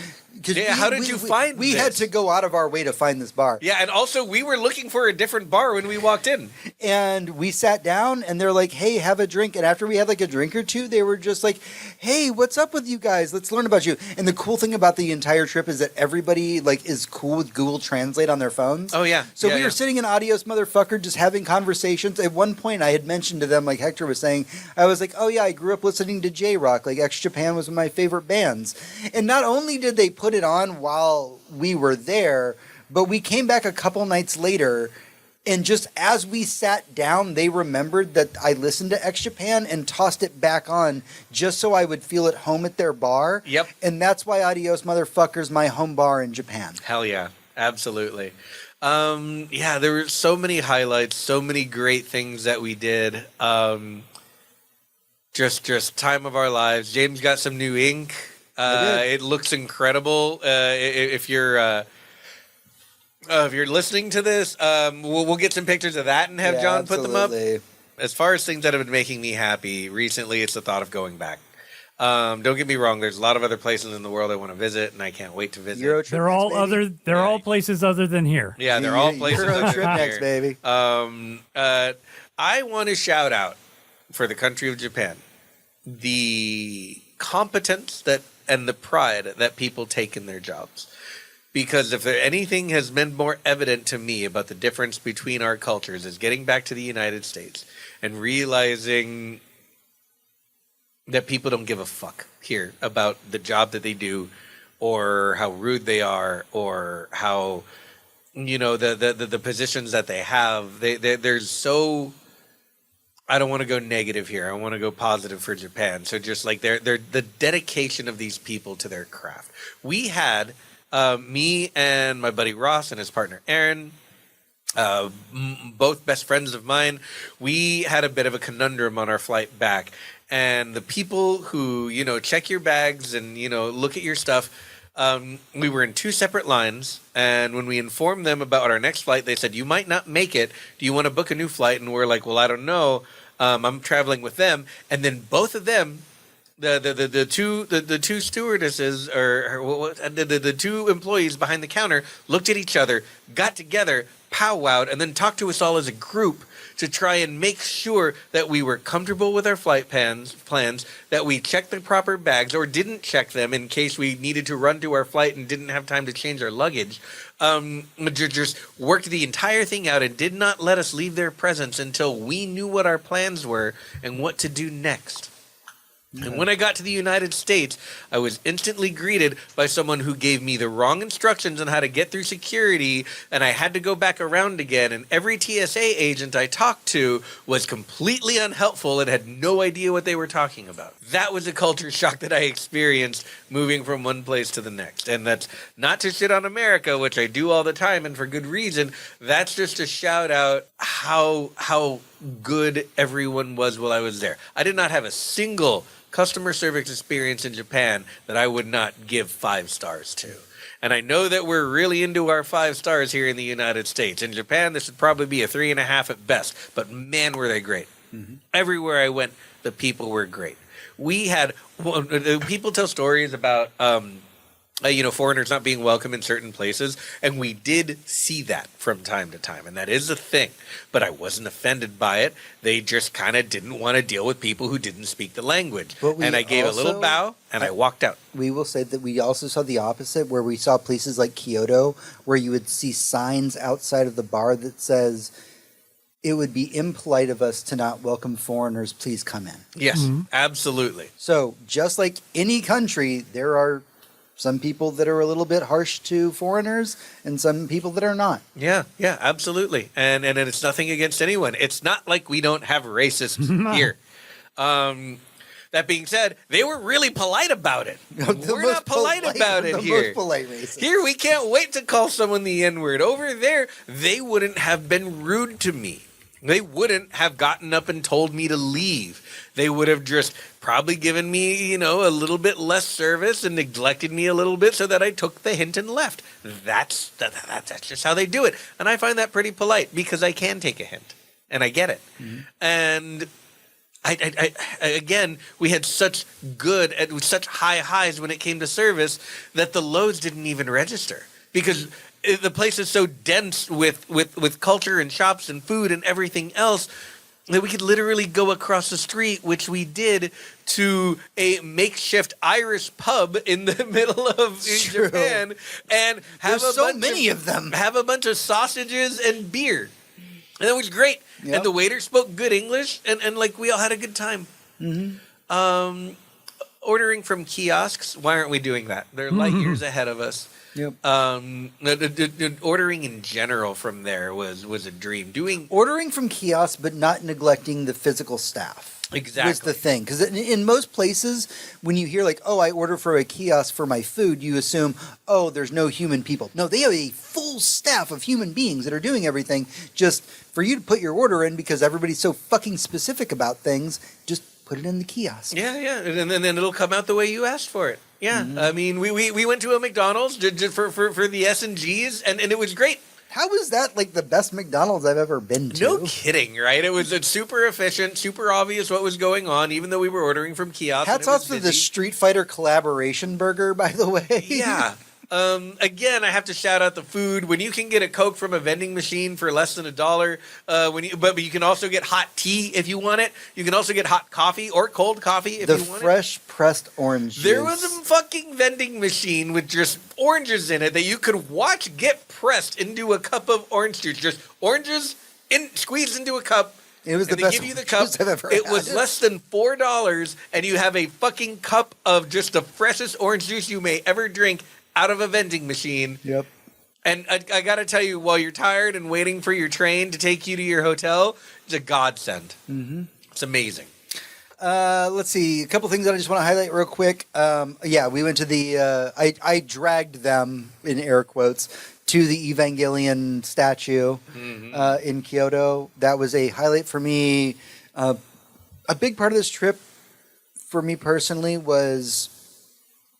how did you find We this? had to go out of our way to find this bar. Yeah, and also we were looking for a different bar when we walked in. And we sat down, and they're like, hey, have a drink. And after we had like a drink or two, they were just like, hey, what's up with you guys? Let's learn about you. And the cool thing about the entire trip is that everybody like is cool with Google Translate on their phones. Oh, yeah. So we were sitting in Adios Motherfucker just having conversations. At one point, I had mentioned to them, like Hector was saying, I was like, oh, yeah, I grew up listening to J-Rock. Like X Japan was one of my favorite bands. And not only did they put it on while we were there, but we came back a couple nights later, and just as we sat down, they remembered that I listened to X Japan and tossed it back on just so I would feel at home at their bar. Yep. And that's why Adios Motherfucker's my home bar in Japan. Hell yeah. Absolutely. There were so many highlights, so many great things that we did. Just time of our lives. James got some new ink. It looks incredible. If you're listening to this, we'll get some pictures of that and have John put them up. As far as things that have been making me happy recently, it's the thought of going back. Don't get me wrong. There's a lot of other places in the world I want to visit, and I can't wait to visit. They're all other. They're all places other than here. Yeah, they're all places other trip than next, here. baby. I want to shout out for the country of Japan the competence and the pride that people take in their jobs. Because if anything has been more evident to me about the difference between our cultures is getting back to the United States and realizing that people don't give a fuck here about the job that they do or how rude they are or how, the positions that they have. There's so... I don't want to go negative here. I want to go positive for Japan. So just like the dedication of these people to their craft. We had me and my buddy Ross and his partner Aaron, both best friends of mine. We had a bit of a conundrum on our flight back. And the people who, check your bags and, look at your stuff, we were in 2 separate lines. And when we informed them about our next flight, they said, you might not make it. Do you want to book a new flight? And we're like, well, I don't know. I'm traveling with them. And then both of them, the two stewardesses or the 2 employees behind the counter looked at each other, got together, powwowed, and then talked to us all as a group to try and make sure that we were comfortable with our flight plans, that we checked the proper bags or didn't check them in case we needed to run to our flight and didn't have time to change our luggage. Just worked the entire thing out and did not let us leave their presence until we knew what our plans were and what to do next. And when I got to the United States, I was instantly greeted by someone who gave me the wrong instructions on how to get through security, and I had to go back around again. And every TSA agent I talked to was completely unhelpful and had no idea what they were talking about. That was a culture shock that I experienced moving from one place to the next. And that's not to shit on America, which I do all the time and for good reason. That's just to shout out how good everyone was while I was there. I did not have a single customer service experience in Japan that I would not give 5 stars to. And I know that we're really into our 5 stars here in the United States. In Japan, this would probably be a 3.5 at best, but man, were they great. Everywhere I went, the people were great. We had, people tell stories about, foreigners not being welcome in certain places, and we did see that from time to time, and that is a thing. But I wasn't offended by it. They just kind of didn't want to deal with people who didn't speak the language. And I gave a little bow, and I walked out. We will say that we also saw the opposite, where we saw places like Kyoto, where you would see signs outside of the bar that says, "It would be impolite of us to not welcome foreigners. Please come in." Yes, absolutely. So just like any country, there are some people that are a little bit harsh to foreigners and some people that are not. Yeah, absolutely. And it's nothing against anyone. It's not like we don't have racists here. That being said, they were really polite about it. We're not polite about it here. The most polite racists. Here, we can't wait to call someone the N-word. Over there, they wouldn't have been rude to me. They wouldn't have gotten up and told me to leave. They would have just probably given me, a little bit less service and neglected me a little bit so that I took the hint and left. That's just how they do it. And I find that pretty polite because I can take a hint and I get it. And I again, we had such high highs when it came to service that the lows didn't even register because the place is so dense with culture and shops and food and everything else that we could literally go across the street, which we did, to a makeshift Irish pub in the middle of Japan and have many of them. Have a bunch of sausages and beer. And that was great. Yep. And the waiter spoke good English and like we all had a good time. Ordering from kiosks, why aren't we doing that? They're light years ahead of us. Yep. Ordering in general from there was a dream. Ordering from kiosks, but not neglecting the physical staff. Exactly. Was the thing. Because in most places, when you hear like, "Oh, I order for a kiosk for my food," you assume, "Oh, there's no human people." No, they have a full staff of human beings that are doing everything just for you to put your order in because everybody's so fucking specific about things. Just put it in the kiosk. Yeah. And then it'll come out the way you asked for it. Yeah. I mean, we went to a McDonald's just for the S&Gs, and it was great. How is that like the best McDonald's I've ever been to? No kidding, right? It's super efficient, super obvious what was going on, even though we were ordering from kiosks. Hats off to the Street Fighter collaboration burger, by the way. Yeah. Again, I have to shout out the food. When you can get a Coke from a vending machine for less than $1, but you can also get hot tea if you want it. You can also get hot coffee or cold coffee if you want it. The fresh pressed orange juice. There was a fucking vending machine with just oranges in it that you could watch get pressed into a cup of orange juice. Just oranges squeezed into a cup. It was the best give you the cup. I've ever It had. was less than $4, and you have a fucking cup of just the freshest orange juice you may ever drink out of a vending machine. Yep. And I got to tell you, while you're tired and waiting for your train to take you to your hotel, it's a godsend. It's amazing. Let's see. A couple things that I just want to highlight real quick. We went to the... I dragged them, in air quotes, to the Evangelion statue in Kyoto. That was a highlight for me. A big part of this trip, for me personally, was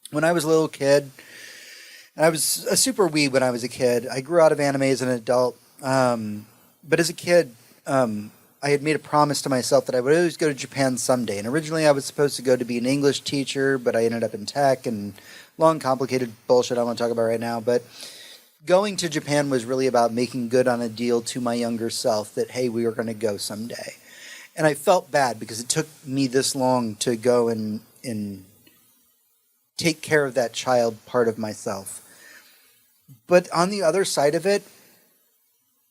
when I was a little kid... And I was a super weeb when I was a kid. I grew out of anime as an adult. But as a kid, I had made a promise to myself that I would always go to Japan someday. And originally I was supposed to go to be an English teacher, but I ended up in tech and long, complicated bullshit I don't want to talk about right now. But going to Japan was really about making good on a deal to my younger self that, hey, we were going to go someday. And I felt bad because it took me this long to go and take care of that child part of myself. But on the other side of it,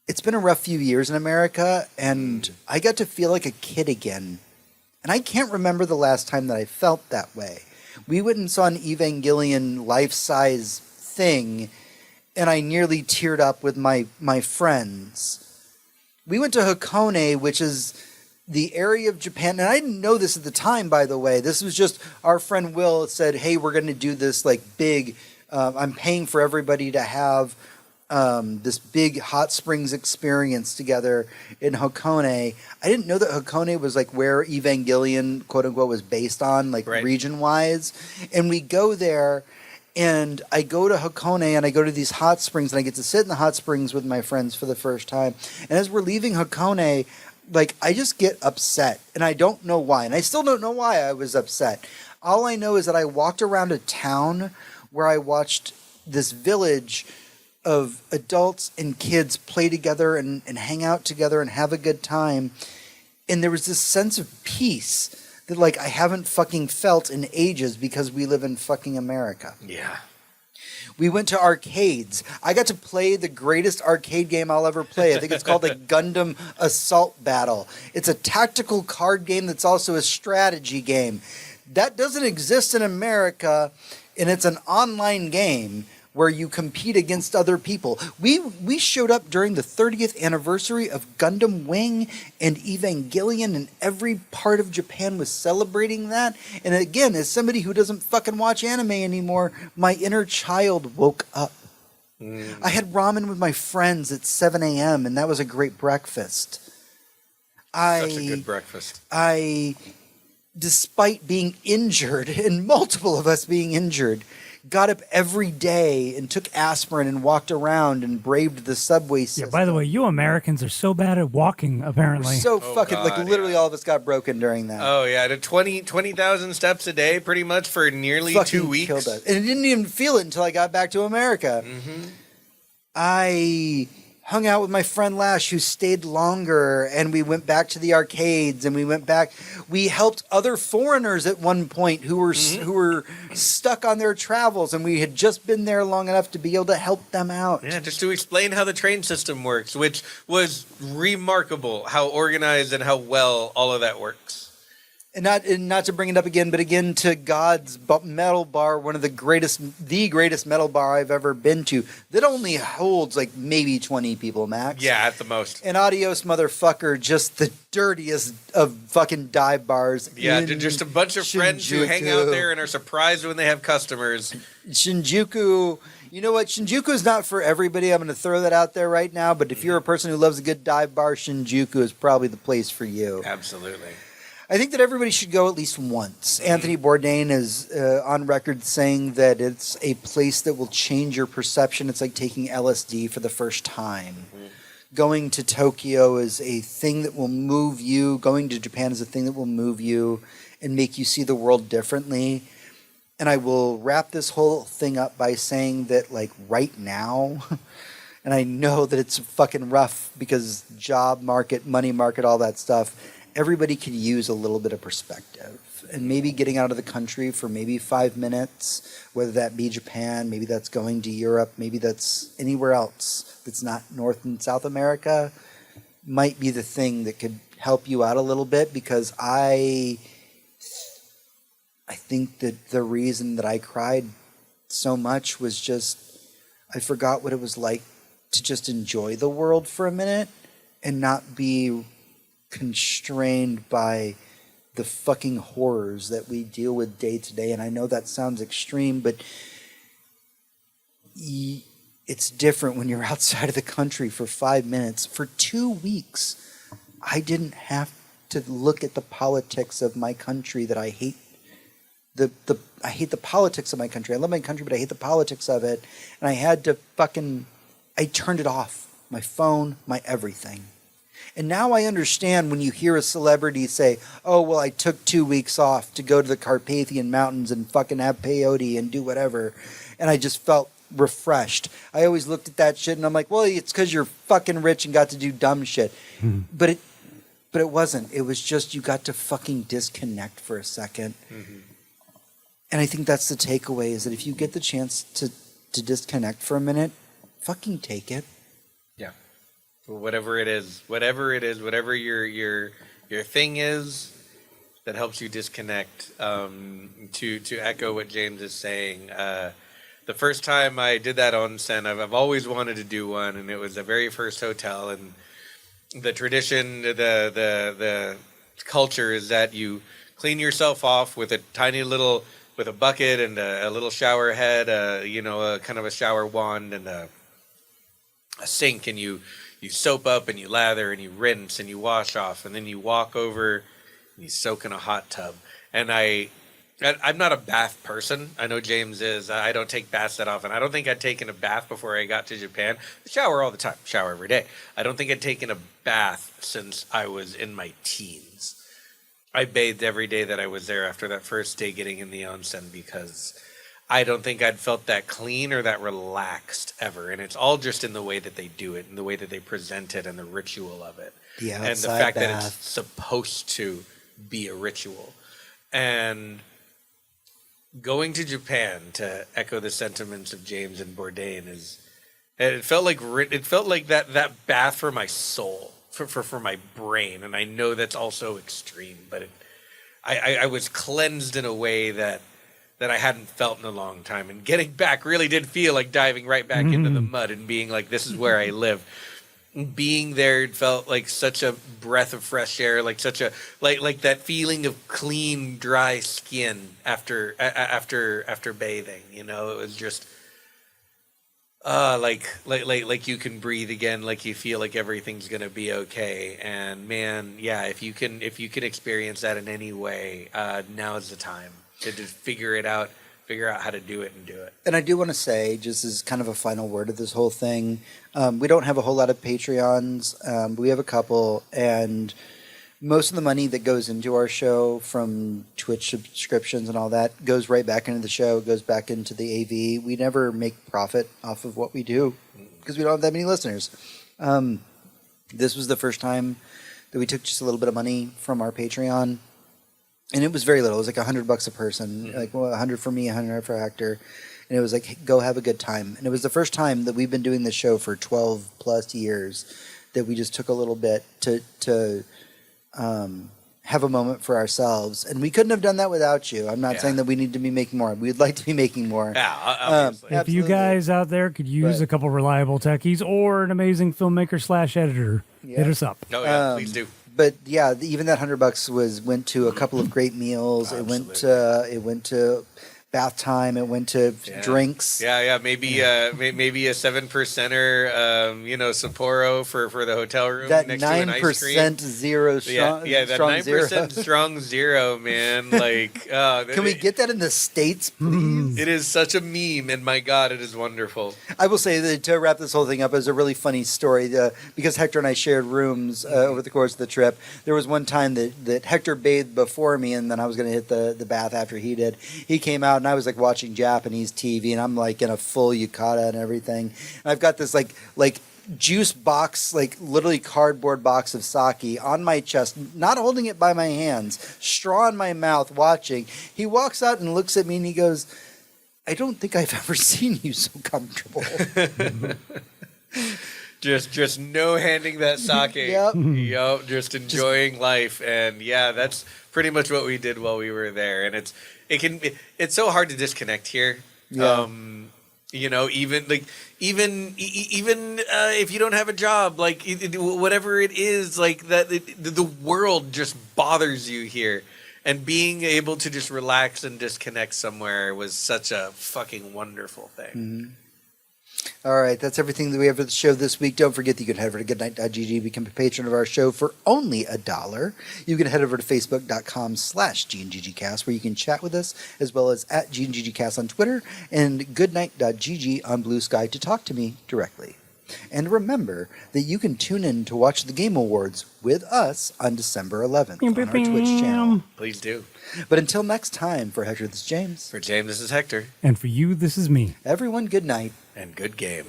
it's been a rough few years in America, and I got to feel like a kid again. And I can't remember the last time that I felt that way. We went and saw an Evangelion life-size thing, and I nearly teared up with my friends. We went to Hakone, which is the area of Japan, and I didn't know this at the time, by the way. This was just our friend Will said, hey, we're going to do this like big, I'm paying for everybody to have this big hot springs experience together in Hakone. I didn't know that Hakone was like where Evangelion, quote unquote, was based on, like region wise. And we go there, and I go to Hakone, and I go to these hot springs, and I get to sit in the hot springs with my friends for the first time. And as we're leaving Hakone, like, I just get upset, and I don't know why. And I still don't know why I was upset. All I know is that I walked around a town where I watched this village of adults and kids play together and hang out together and have a good time. And there was this sense of peace that, like, I haven't fucking felt in ages because we live in fucking America. Yeah. We went to arcades. I got to play the greatest arcade game I'll ever play. I think it's called the Gundam Assault Battle. It's a tactical card game that's also a strategy game. That doesn't exist in America, and it's an online game where you compete against other people. We showed up during the 30th anniversary of Gundam Wing and Evangelion, and every part of Japan was celebrating that. And again, as somebody who doesn't fucking watch anime anymore, my inner child woke up. I had ramen with my friends at 7 a.m., and that was a great breakfast. Such a good breakfast. Despite being injured, and multiple of us being injured, got up every day and took aspirin and walked around and braved the subway system. Yeah, by the way, you Americans are so bad at walking, apparently. We're so fucking, like, literally all of us got broken during that. Oh, yeah. To 20,000 steps a day, pretty much, for nearly fucking 2 weeks. Killed us. And I didn't even feel it until I got back to America. I hung out with my friend Lash, who stayed longer, and we went back to the arcades, and we went back. We helped other foreigners at one point who were stuck on their travels, and we had just been there long enough to be able to help them out. Yeah, just to explain how the train system works, which was remarkable, how organized and how well all of that works. And not to bring it up again, but again to God's metal bar, one of the greatest metal bar I've ever been to, that only holds like maybe 20 people max. Yeah, at the most. And Adios Motherfucker, just the dirtiest of fucking dive bars. Yeah, just a bunch of friends who hang out there and are surprised when they have customers. Shinjuku. You know what? Shinjuku is not for everybody. I'm going to throw that out there right now. But if you're a person who loves a good dive bar, Shinjuku is probably the place for you. Absolutely. I think that everybody should go at least once. Anthony Bourdain is on record saying that it's a place that will change your perception. It's like taking LSD for the first time. Going to Tokyo is a thing that will move you. Going to Japan is a thing that will move you and make you see the world differently. And I will wrap this whole thing up by saying that, like, right now, and I know that it's fucking rough because job market, money market, all that stuff, everybody could use a little bit of perspective. And maybe getting out of the country for maybe 5 minutes, whether that be Japan, maybe that's going to Europe, maybe that's anywhere else that's not North and South America, might be the thing that could help you out a little bit, because I think that the reason that I cried so much was just I forgot what it was like to just enjoy the world for a minute and not be constrained by the fucking horrors that we deal with day to day. And I know that sounds extreme, but it's different when you're outside of the country for 5 minutes. For 2 weeks, I didn't have to look at the politics of my country that I hate. I hate the politics of my country. I love my country, but I hate the politics of it. And I had to I turned it off. My phone, my everything. And now I understand when you hear a celebrity say, oh, well, I took 2 weeks off to go to the Carpathian Mountains and fucking have peyote and do whatever. And I just felt refreshed. I always looked at that shit and I'm like, well, it's because you're fucking rich and got to do dumb shit. But it wasn't. It was just you got to fucking disconnect for a second. And I think that's the takeaway, is that if you get the chance to disconnect for a minute, fucking take it. Yeah. Whatever it is, whatever your thing is, that helps you disconnect. To echo what James is saying, the first time I did that onsen, I've always wanted to do one, and it was the very first hotel. And the tradition, the culture is that you clean yourself off with a tiny little, with a bucket and a little shower head, a kind of a shower wand and a sink, and you soap up and you lather and you rinse and you wash off, and then you walk over and you soak in a hot tub. And I'm not a bath person. I know James is. I don't take baths that often. I don't think I'd taken a bath before I got to Japan. I shower all the time. Shower every day. I don't think I'd taken a bath since I was in my teens. I bathed every day that I was there after that first day getting in the onsen, because I don't think I'd felt that clean or that relaxed ever. And it's all just in the way that they do it and the way that they present it and the ritual of it. Yeah, and the fact that it's supposed to be a ritual. And going to Japan, to echo the sentiments of James and Bourdain, it felt like that bath for my soul, for my brain. And I know that's also extreme, but I was cleansed in a way that I hadn't felt in a long time. And getting back really did feel like diving right back into the mud and being like, this is where I live. Being there felt like such a breath of fresh air, like such a like that feeling of clean, dry skin after bathing. It was just like you can breathe again, like you feel like everything's gonna be okay. And man, yeah, if you can experience that in any way, now is the time to just figure out how to do it and do it. And I do want to say, just as kind of a final word of this whole thing, we don't have a whole lot of Patreons. But we have a couple, and most of the money that goes into our show from Twitch subscriptions and all that goes right back into the show, goes back into the AV. We never make profit off of what we do because we don't have that many listeners. This was the first time that we took just a little bit of money from our Patreon. And it was very little. It was like $100 a person, like 100 for me, 100 for Hector. And it was like, hey, go have a good time. And it was the first time that we've been doing this show for 12 plus years that we just took a little bit to have a moment for ourselves. And we couldn't have done that without you. I'm not saying that we need to be making more. We'd like to be making more. Yeah, obviously. If you guys out there could use a couple reliable techies or an amazing filmmaker / editor, hit us up. Oh, yeah, please do. But yeah, even that $100 went to a couple of great meals. It went to bath time. It went to drinks. Yeah. Maybe a 7%er, Sapporo for the hotel room. That next to an ice cream. 9% zero strong. That strong 9% strong zero, man. Like, can we get that in the States, please? It is such a meme, and my God, it is wonderful. I will say that to wrap this whole thing up, it was a really funny story because Hector and I shared rooms over the course of the trip. There was one time that Hector bathed before me, and then I was going to hit the bath after he did. He came out, and I was like watching Japanese TV, and I'm like in a full yukata and everything. And I've got this like juice box, like literally cardboard box of sake on my chest, not holding it by my hands, straw in my mouth, watching. He walks out and looks at me, and he goes, I don't think I've ever seen you so comfortable. Just no handing that sake. Yep, just enjoying life. And yeah, that's pretty much what we did while we were there. And it's so hard to disconnect here. Yeah. Even if you don't have a job, like whatever it is, like that, the world just bothers you here. And being able to just relax and disconnect somewhere was such a fucking wonderful thing. Mm-hmm. All right, that's everything that we have for the show this week. Don't forget that you can head over to goodnight.gg, become a patron of our show for only $1. You can head over to facebook.com/GNGGcast, where you can chat with us, as well as at GNGGcast on Twitter and goodnight.gg on Blue Sky to talk to me directly. And remember that you can tune in to watch the Game Awards with us on December 11th on our Twitch channel. Please do. But until next time, for Hector, this is James. For James, this is Hector. And for you, this is me. Everyone, good night. And good game.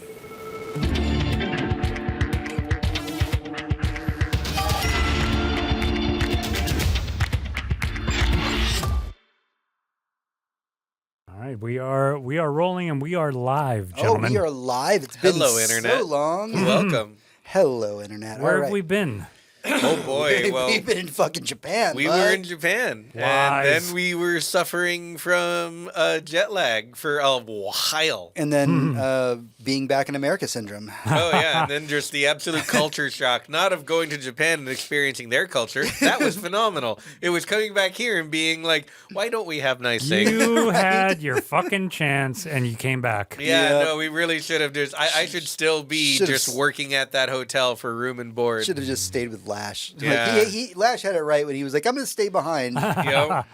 All right, we are rolling and we are live, gentlemen. Oh, we are live. It's been Hello, Internet. so long. Welcome. Hello, Internet. Where All have we been? Oh boy! Well, we've been in fucking Japan. We were in Japan, and then we were suffering from jet lag for a while, and then being back in America syndrome. Oh yeah, and then just the absolute culture shock, not of going to Japan and experiencing their culture. That was phenomenal. It was coming back here and being like, why don't we have nice things? You had your fucking chance, and you came back. Yeah, no, we really should have just. I should still be just working at that hotel for room and board. Should have just stayed with Lash. Yeah. Like, Lash had it right when he was like, I'm going to stay behind. Yep.